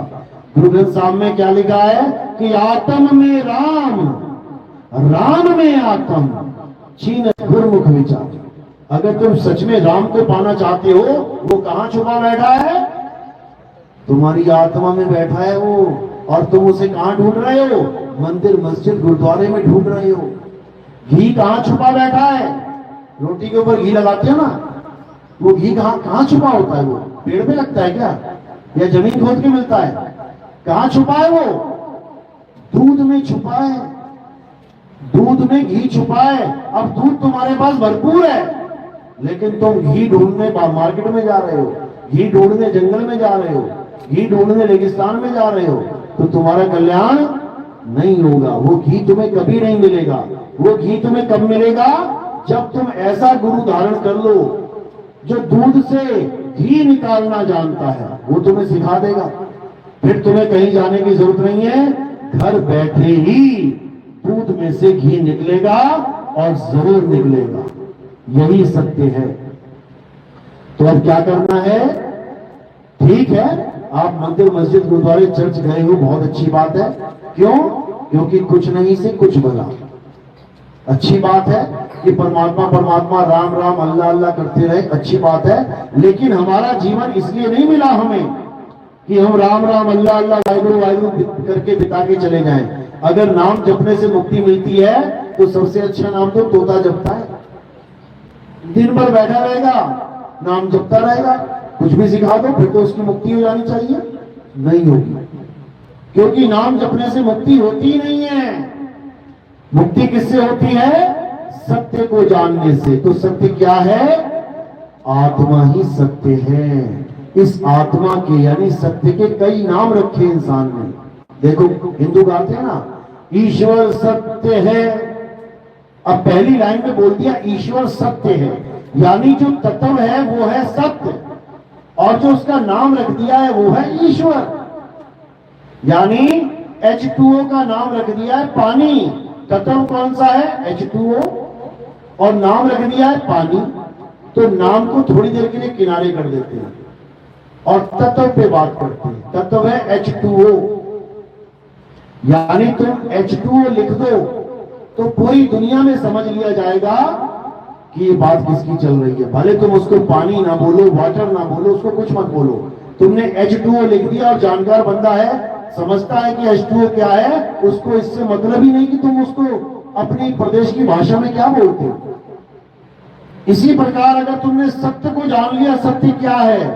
गुरु ग्रंथ साहब में क्या लिखा है कि आत्म में राम, राम में आत्म, छीन गुरमुख विचार। अगर तुम सच में राम को पाना चाहते हो, वो कहां छुपा बैठा है? तुम्हारी आत्मा में बैठा है वो। और तुम उसे कहां ढूंढ रहे हो? मंदिर, मस्जिद, गुरुद्वारे में ढूंढ रहे हो। घी कहां छुपा बैठा है? रोटी के ऊपर घी लगाते हो ना, वो घी कहां कहां छुपा होता है? वो पेड़ पे लगता है क्या, या जमीन खोद के मिलता है? कहां छुपा है वो? दूध में छुपा है, दूध में घी छुपा है। अब दूध तुम्हारे पास भरपूर है, लेकिन तुम घी ढूंढने मार्केट में जा रहे हो, घी ढूंढने जंगल में जा रहे हो, घी ढूंढने रेगिस्तान में जा रहे हो, तो तुम्हारा कल्याण नहीं होगा। वो घी तुम्हें कभी नहीं मिलेगा। वो घी तुम्हें कब मिलेगा? जब तुम ऐसा गुरु धारण कर लो जो दूध से घी निकालना जानता है, वो तुम्हें सिखा देगा। फिर तुम्हें कहीं जाने की जरूरत नहीं है, घर बैठे ही दूध में से घी निकलेगा और जरूर निकलेगा। यही सत्य है। तो अब क्या करना है? ठीक है, आप मंदिर, मस्जिद, गुरुद्वारे, चर्च गए हो, बहुत अच्छी बात है। क्यों? क्योंकि कुछ नहीं से कुछ बना। अच्छी बात है कि परमात्मा परमात्मा, राम राम, अल्लाह अल्लाह करते रहे, अच्छी बात है। लेकिन हमारा जीवन इसलिए नहीं मिला हमें कि हम राम राम, अल्लाह अल्लाह, वाहिगुरु वाहिगुरु करके बिता के चले जाएं। अगर नाम जपने से मुक्ति मिलती है तो सबसे अच्छा नाम तो तोता जपता है। दिन भर बैठा रहेगा, नाम जपता रहेगा, कुछ भी सिखा दो, फिर तो उसकी मुक्ति हो जानी चाहिए, नहीं होगी। क्योंकि नाम जपने से मुक्ति होती ही नहीं है। मुक्ति किससे होती है? सत्य को जानने से। तो सत्य क्या है? आत्मा ही सत्य है। इस आत्मा के यानी सत्य के कई नाम रखे इंसान ने। देखो हिंदू गाते हैं ना, ईश्वर सत्य है। अब पहली लाइन में बोल दिया ईश्वर सत्य है, यानी जो तत्व है वो है सत्य, और जो उसका नाम रख दिया है वो है ईश्वर। यानी H2O का नाम रख दिया है पानी। तत्व कौन सा है? H2O, और नाम रख दिया है पानी। तो नाम को थोड़ी देर के लिए किनारे कर देते हैं और तत्व पे बात करते हैं। तत्व है H2O। यानी तुम H2O लिख दो तो पूरी दुनिया में समझ लिया जाएगा कि ये बात किसकी चल रही है। भले तुम उसको पानी ना बोलो, वाटर ना बोलो, उसको कुछ मत बोलो, तुमने H2O लिख दिया और जानकार बंदा है, समझता है कि H2O क्या है, उसको इससे मतलब ही नहीं कि तुम उसको अपनी प्रदेश की भाषा में क्या बोलते हो। इसी प्रकार अगर तुमने सत्य को जान लिया, सत्य क्या है,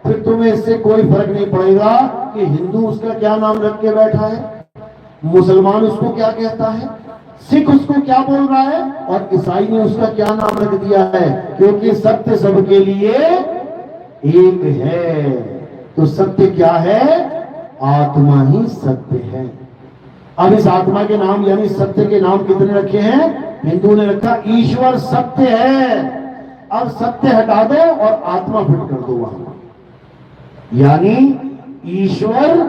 फिर तुम्हें इससे कोई फर्क नहीं पड़ेगा कि हिंदू उसका क्या नाम रख के बैठा है, मुसलमान उसको क्या कहता है, सिख उसको क्या बोल रहा है, और ईसाई ने उसका क्या नाम रख दिया है, क्योंकि सत्य सबके लिए एक है। तो सत्य क्या है? आत्मा ही सत्य है। अब इस आत्मा के नाम यानी सत्य के नाम कितने रखे हैं? हिंदू ने रखा ईश्वर सत्य है, अब सत्य हटा दो और आत्मा फिट कर दो वहां। यानी ईश्वर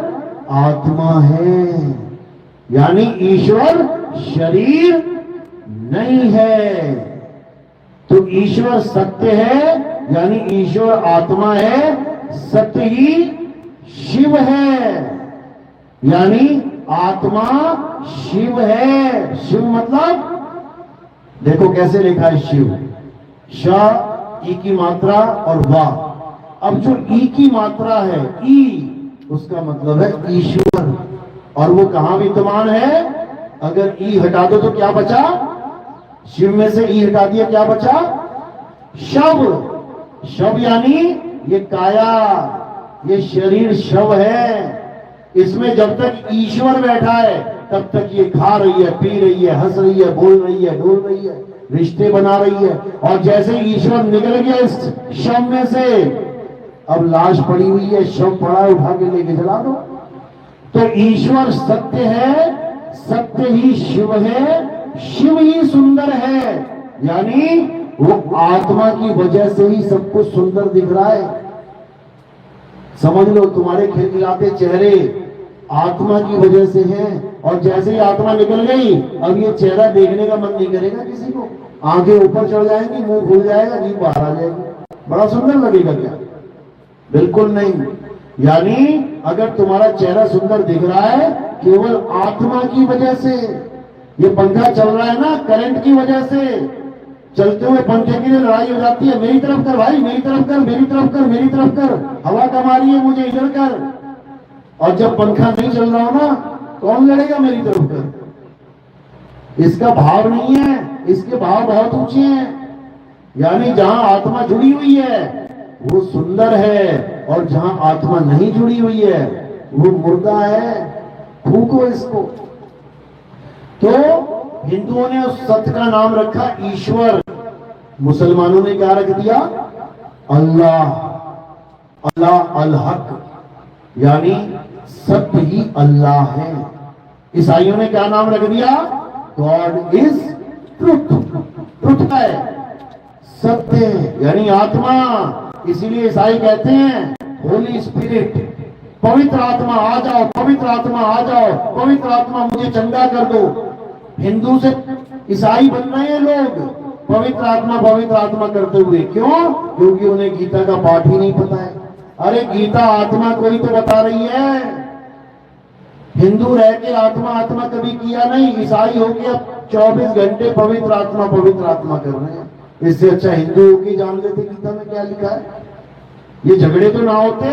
आत्मा है, यानी ईश्वर शरीर नहीं है। तो ईश्वर सत्य है, यानी ईश्वर आत्मा है, सत्य ही शिव है, यानी आत्मा शिव है। शिव मतलब देखो कैसे लिखा है शिव, श ई की मात्रा और वाह। अब जो ई की मात्रा है ई, उसका मतलब है ईश्वर, और वो कहां विद्यमान है? अगर ई हटा दो तो क्या बचा? शिव में से ई हटा दिया, क्या बचा? शव। शव यानी ये काया, ये शरीर शव है। इसमें जब तक ईश्वर बैठा है तब तक ये खा रही है, पी रही है, हंस रही है, बोल रही है, डोल रही है, रिश्ते बना रही है। और जैसे ईश्वर निकल गया इस शव में से, अब लाश पड़ी हुई है, शव पड़ा है, उठा के लेके चला दो। तो ईश्वर सत्य है, सत्य ही शिव है, शिव ही सुंदर है, यानी वो आत्मा की वजह से ही सब कुछ सुंदर दिख रहा है। समझ लो, तुम्हारे खिलखिलाते चेहरे आत्मा की वजह से हैं, और जैसे ही आत्मा निकल गई अब ये चेहरा देखने का मन नहीं करेगा किसी को। आंखें ऊपर चढ़ जाएंगी, मुंह खुल जाएगा, जीभ बाहर आ जाएगी, बड़ा सुंदर लगेगा क्या? बिल्कुल नहीं। यानी अगर तुम्हारा चेहरा सुंदर दिख रहा है केवल आत्मा की वजह से। ये पंखा चल रहा है ना करंट की वजह से, चलते हुए पंखे के लिए लड़ाई हो जाती है, मेरी तरफ कर भाई, मेरी तरफ कर, मेरी तरफ कर, मेरी तरफ कर, हवा कम आ रही है मुझे, इधर कर। और जब पंखा नहीं चल रहा हो ना, कौन लड़ेगा मेरी तरफ कर? इसका भाव नहीं है, इसके भाव बहुत ऊंचे हैं। यानी जहां आत्मा जुड़ी हुई है वो सुंदर है, और जहां आत्मा नहीं जुड़ी हुई है वो मुर्दा है। फूको इसको। तो हिंदुओं ने उस सत्य का नाम रखा ईश्वर, मुसलमानों ने क्या रख दिया? अल्लाह। अल्लाह अल हक, यानी सत्य ही अल्लाह है। ईसाइयों ने क्या नाम रख दिया? God is truth. ट्रुथ है सत्य, यानी आत्मा। इसीलिए ईसाई कहते हैं होली स्पिरिट, पवित्र आत्मा आ जाओ, पवित्र आत्मा आ जाओ, पवित्र आत्मा मुझे चंगा कर दो। हिंदू से ईसाई बन रहे हैं लोग पवित्र आत्मा करते हुए। क्यों? क्योंकि उन्हें गीता का पाठ ही नहीं पता है। अरे गीता आत्मा को ही तो बता रही है। हिंदू रह के आत्मा कभी किया नहीं, ईसाई होके अब 24 घंटे पवित्र आत्मा कर रहे हैं। इससे अच्छा हिंदू होके जान लेते गीता में क्या लिखा है। ये झगड़े तो ना होते।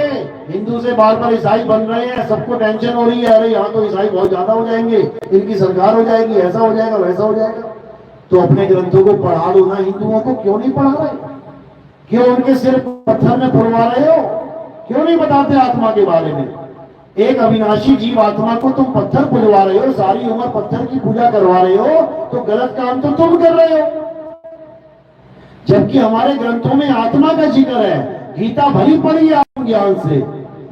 हिंदू से बार बार ईसाई बन रहे हैं, सबको टेंशन हो रही है, अरे यहाँ तो ईसाई बहुत ज्यादा हो जाएंगे, इनकी सरकार हो जाएगी, ऐसा हो जाएगा, वैसा हो जाएगा। तो अपने ग्रंथों को पढ़ा दो ना हिंदुओं को। क्यों नहीं पढ़ा रहे? क्यों उनके सिर पत्थर में फुलवा रहे हो? क्यों नहीं बताते आत्मा के बारे में? एक अविनाशी जीव आत्मा को तुम पत्थर पुजवा रहे हो, सारी उम्र पत्थर की पूजा करवा रहे हो, तो गलत काम तो तुम कर रहे हो। जबकि हमारे ग्रंथों में आत्मा का जिक्र है। गीता भली पड़ी है ज्ञान से,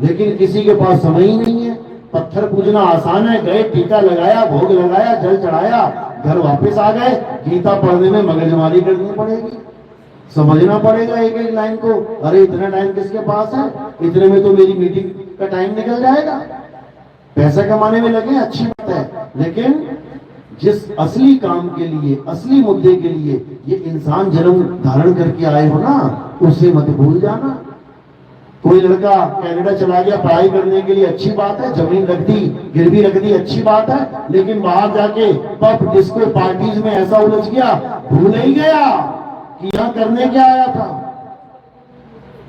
लेकिन किसी के पास समय ही नहीं है। पत्थर पूजना आसान है, गए टीका लगाया, भोग लगाया, जल चढ़ाया, घर वापस आ गए। गीता पढ़ने में मगजमारी करनी पड़ेगी, समझना पड़ेगा एक एक लाइन को। अरे इतना टाइम किसके पास है? इतने में तो मेरी मीटिंग का टाइम निकल जाएगा। पैसा कमाने में लगे अच्छी बात है, लेकिन जिस असली काम के लिए, असली मुद्दे के लिए ये इंसान जन्म धारण करके आए हो ना, उसे मत भूल जाना। कोई लड़का कनाडा चला गया पढ़ाई करने के लिए, अच्छी बात है, जमीन रख दी, गिरवी रख दी, अच्छी बात है, लेकिन बाहर जाके पब डिस्को पार्टीज में ऐसा उलझ गया, भूल ही गया कि यहाँ करने क्या आया था।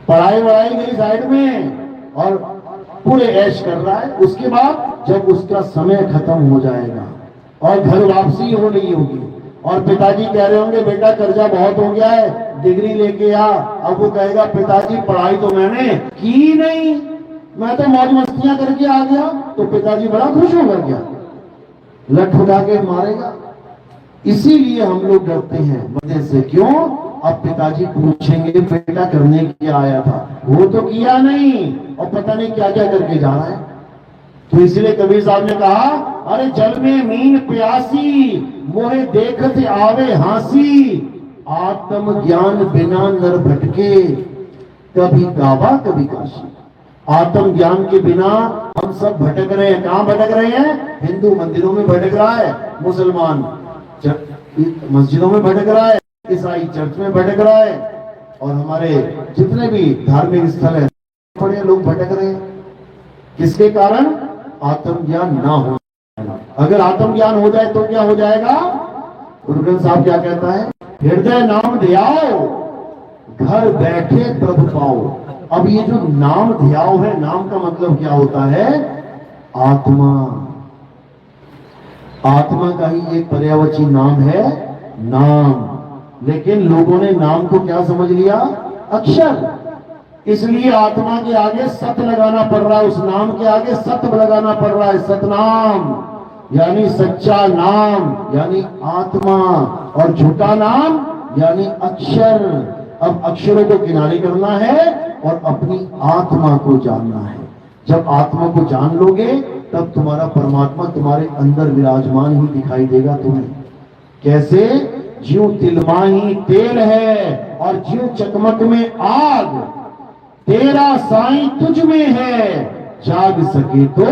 पढ़ाई वढ़ाई गई साइड में और पूरे ऐश कर रहा है। उसके बाद जब उसका समय खत्म हो जाएगा और घर वापसी हो रही होगी और पिताजी कह रहे होंगे बेटा कर्जा बहुत हो गया है, डिग्री लेके आ। अब वो कहेगा पिताजी पढ़ाई तो मैंने की नहीं, मैं तो मौज मस्तियां करके आ गया। तो पिताजी बड़ा खुश होगा क्या? लठ उठा के मारेगा। इसीलिए हम लोग डरते हैं मदद से। क्यों? अब पिताजी पूछेंगे बेटा करने क्या आया था, वो तो किया नहीं और पता नहीं क्या क्या करके जा रहा है। तो इसलिए कबीर साहब ने कहा अरे जल में मीन प्यासी, मोहे देखत आवे हासी, आत्म ज्ञान बिना नर भटके, कभी काबा कभी काशी। आत्म ज्ञान के बिना हम सब भटक रहे हैं। कहां भटक रहे हैं? हिंदू मंदिरों में भटक रहा है, मुसलमान मस्जिदों में भटक रहा है, ईसाई चर्च में भटक रहा है, और हमारे जितने भी धार्मिक स्थल है बड़े लोग भटक रहे हैं। किसके कारण? आत्म ज्ञान ना हो। अगर आत्म ज्ञान हो जाए तो क्या हो जाएगा? गुरु ग्रंथ साहब क्या कहता है? हृदय नाम ध्याओ, घर बैठे प्रभु पाओ। अब ये जो नाम ध्याओ है, नाम का मतलब क्या होता है? आत्मा। आत्मा का ही एक पर्यायवाची नाम है नाम। लेकिन लोगों ने नाम को क्या समझ लिया? अक्षर। इसलिए आत्मा के आगे सत्य लगाना पड़ रहा है, उस नाम के आगे सत्य लगाना पड़ रहा है। सतनाम यानी सच्चा नाम यानी आत्मा, और झूठा नाम यानी अक्षर। अब अक्षरों को किनारे करना है और अपनी आत्मा को जानना है। जब आत्मा को जान लोगे तब तुम्हारा परमात्मा तुम्हारे अंदर विराजमान ही दिखाई देगा तुम्हें। कैसे? ज्यों तिलमाही तेल है और ज्यों चकमक में आग, तेरा साईं तुझ में है, जाग सके तो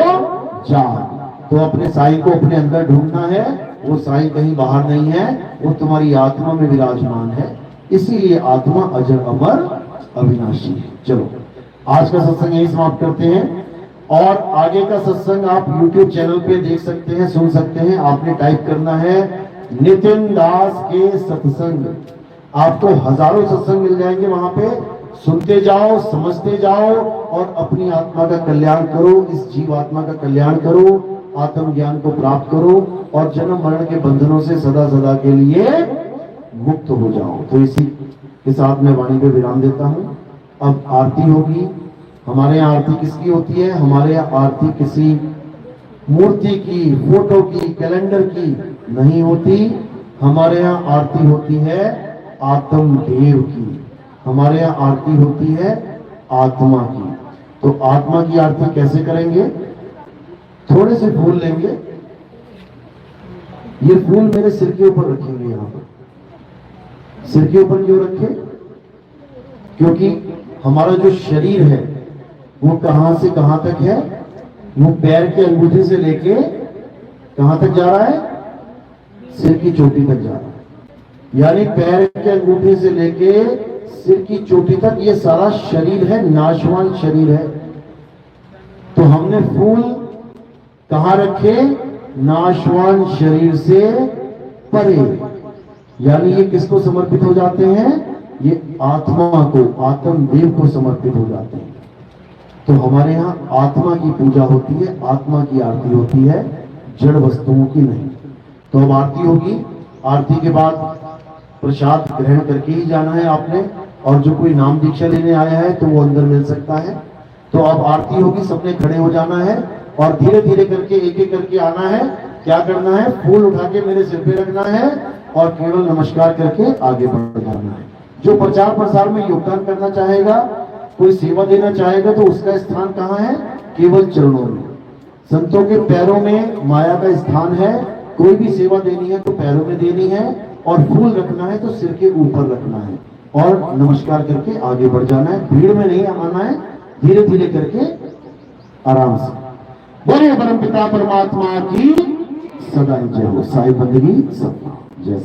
जाग। तो अपने साईं को अपने अंदर ढूंढना है। वो साईं कहीं बाहर नहीं है, वो तुम्हारी आत्मा में विराजमान है। इसीलिए आत्मा अजर अमर अविनाशी है। चलो आज का सत्संग यही समाप्त करते हैं, और आगे का सत्संग आप YouTube चैनल पे देख सकते हैं, सुन सकते हैं। आपने टाइप करना है नितिन दास के सत्संग, आपको हजारों सत्संग मिल जाएंगे वहां पे। सुनते जाओ, समझते जाओ, और अपनी आत्मा का कल्याण करो, इस जीव आत्मा का कल्याण करो, आत्म ज्ञान को प्राप्त करो, और जन्म मरण के बंधनों से सदा सदा के लिए मुक्त हो जाओ। तो इसी के साथ मैं वाणी पे विराम देता हूं। अब आरती होगी। हमारे यहाँ आरती किसकी होती है? हमारे यहाँ आरती किसी मूर्ति की, फोटो की, कैलेंडर की नहीं होती। हमारे यहाँ आरती होती है आत्मदेव की। हमारे यहाँ आरती होती है आत्मा की। तो आत्मा की आरती कैसे करेंगे? थोड़े से फूल लेंगे, ये फूल मेरे सिर के ऊपर रखेंगे। यहां पर सिर के ऊपर क्यों रखे? क्योंकि हमारा जो शरीर है वो कहां से कहां तक है? वो पैर के अंगूठे से लेके कहां तक जा रहा है? सिर की चोटी तक जा रहा है। यानी पैर के अंगूठे से लेके सिर की चोटी तक ये सारा शरीर है, नाशवान शरीर है। तो हमने फूल कहां रखे? नाशवान शरीर से परे। यानी ये किसको समर्पित हो जाते हैं? ये आत्मा को, आत्मदेव को समर्पित हो जाते हैं। तो हमारे यहाँ आत्मा की पूजा होती है, आत्मा की आरती होती है, जड़ वस्तुओं की नहीं। तो अब आरती होगी। आरती के बाद प्रसाद ग्रहण करके ही जाना है आपने, और जो कोई नाम दीक्षा लेने आया है तो वो अंदर मिल सकता है। तो अब आरती होगी, सबने खड़े हो जाना है और धीरे धीरे करके एक एक करके आना है। क्या करना है? फूल उठा के मेरे सिर पे रखना है और केवल नमस्कार करके आगे बढ़ जाना है। जो प्रचार प्रसार में योगदान करना चाहेगा, कोई सेवा देना चाहेगा, तो उसका स्थान कहाँ है? केवल चरणों में। संतों के पैरों में माया का स्थान है। कोई भी सेवा देनी है तो पैरों में देनी है, और फूल रखना है तो सिर के ऊपर रखना है, और नमस्कार करके आगे बढ़ जाना है। भीड़ में नहीं आना है, धीरे धीरे करके आराम से। बोलिए परम पिता परमात्मा की सदा जय हो। साई बंदगी सपना जय।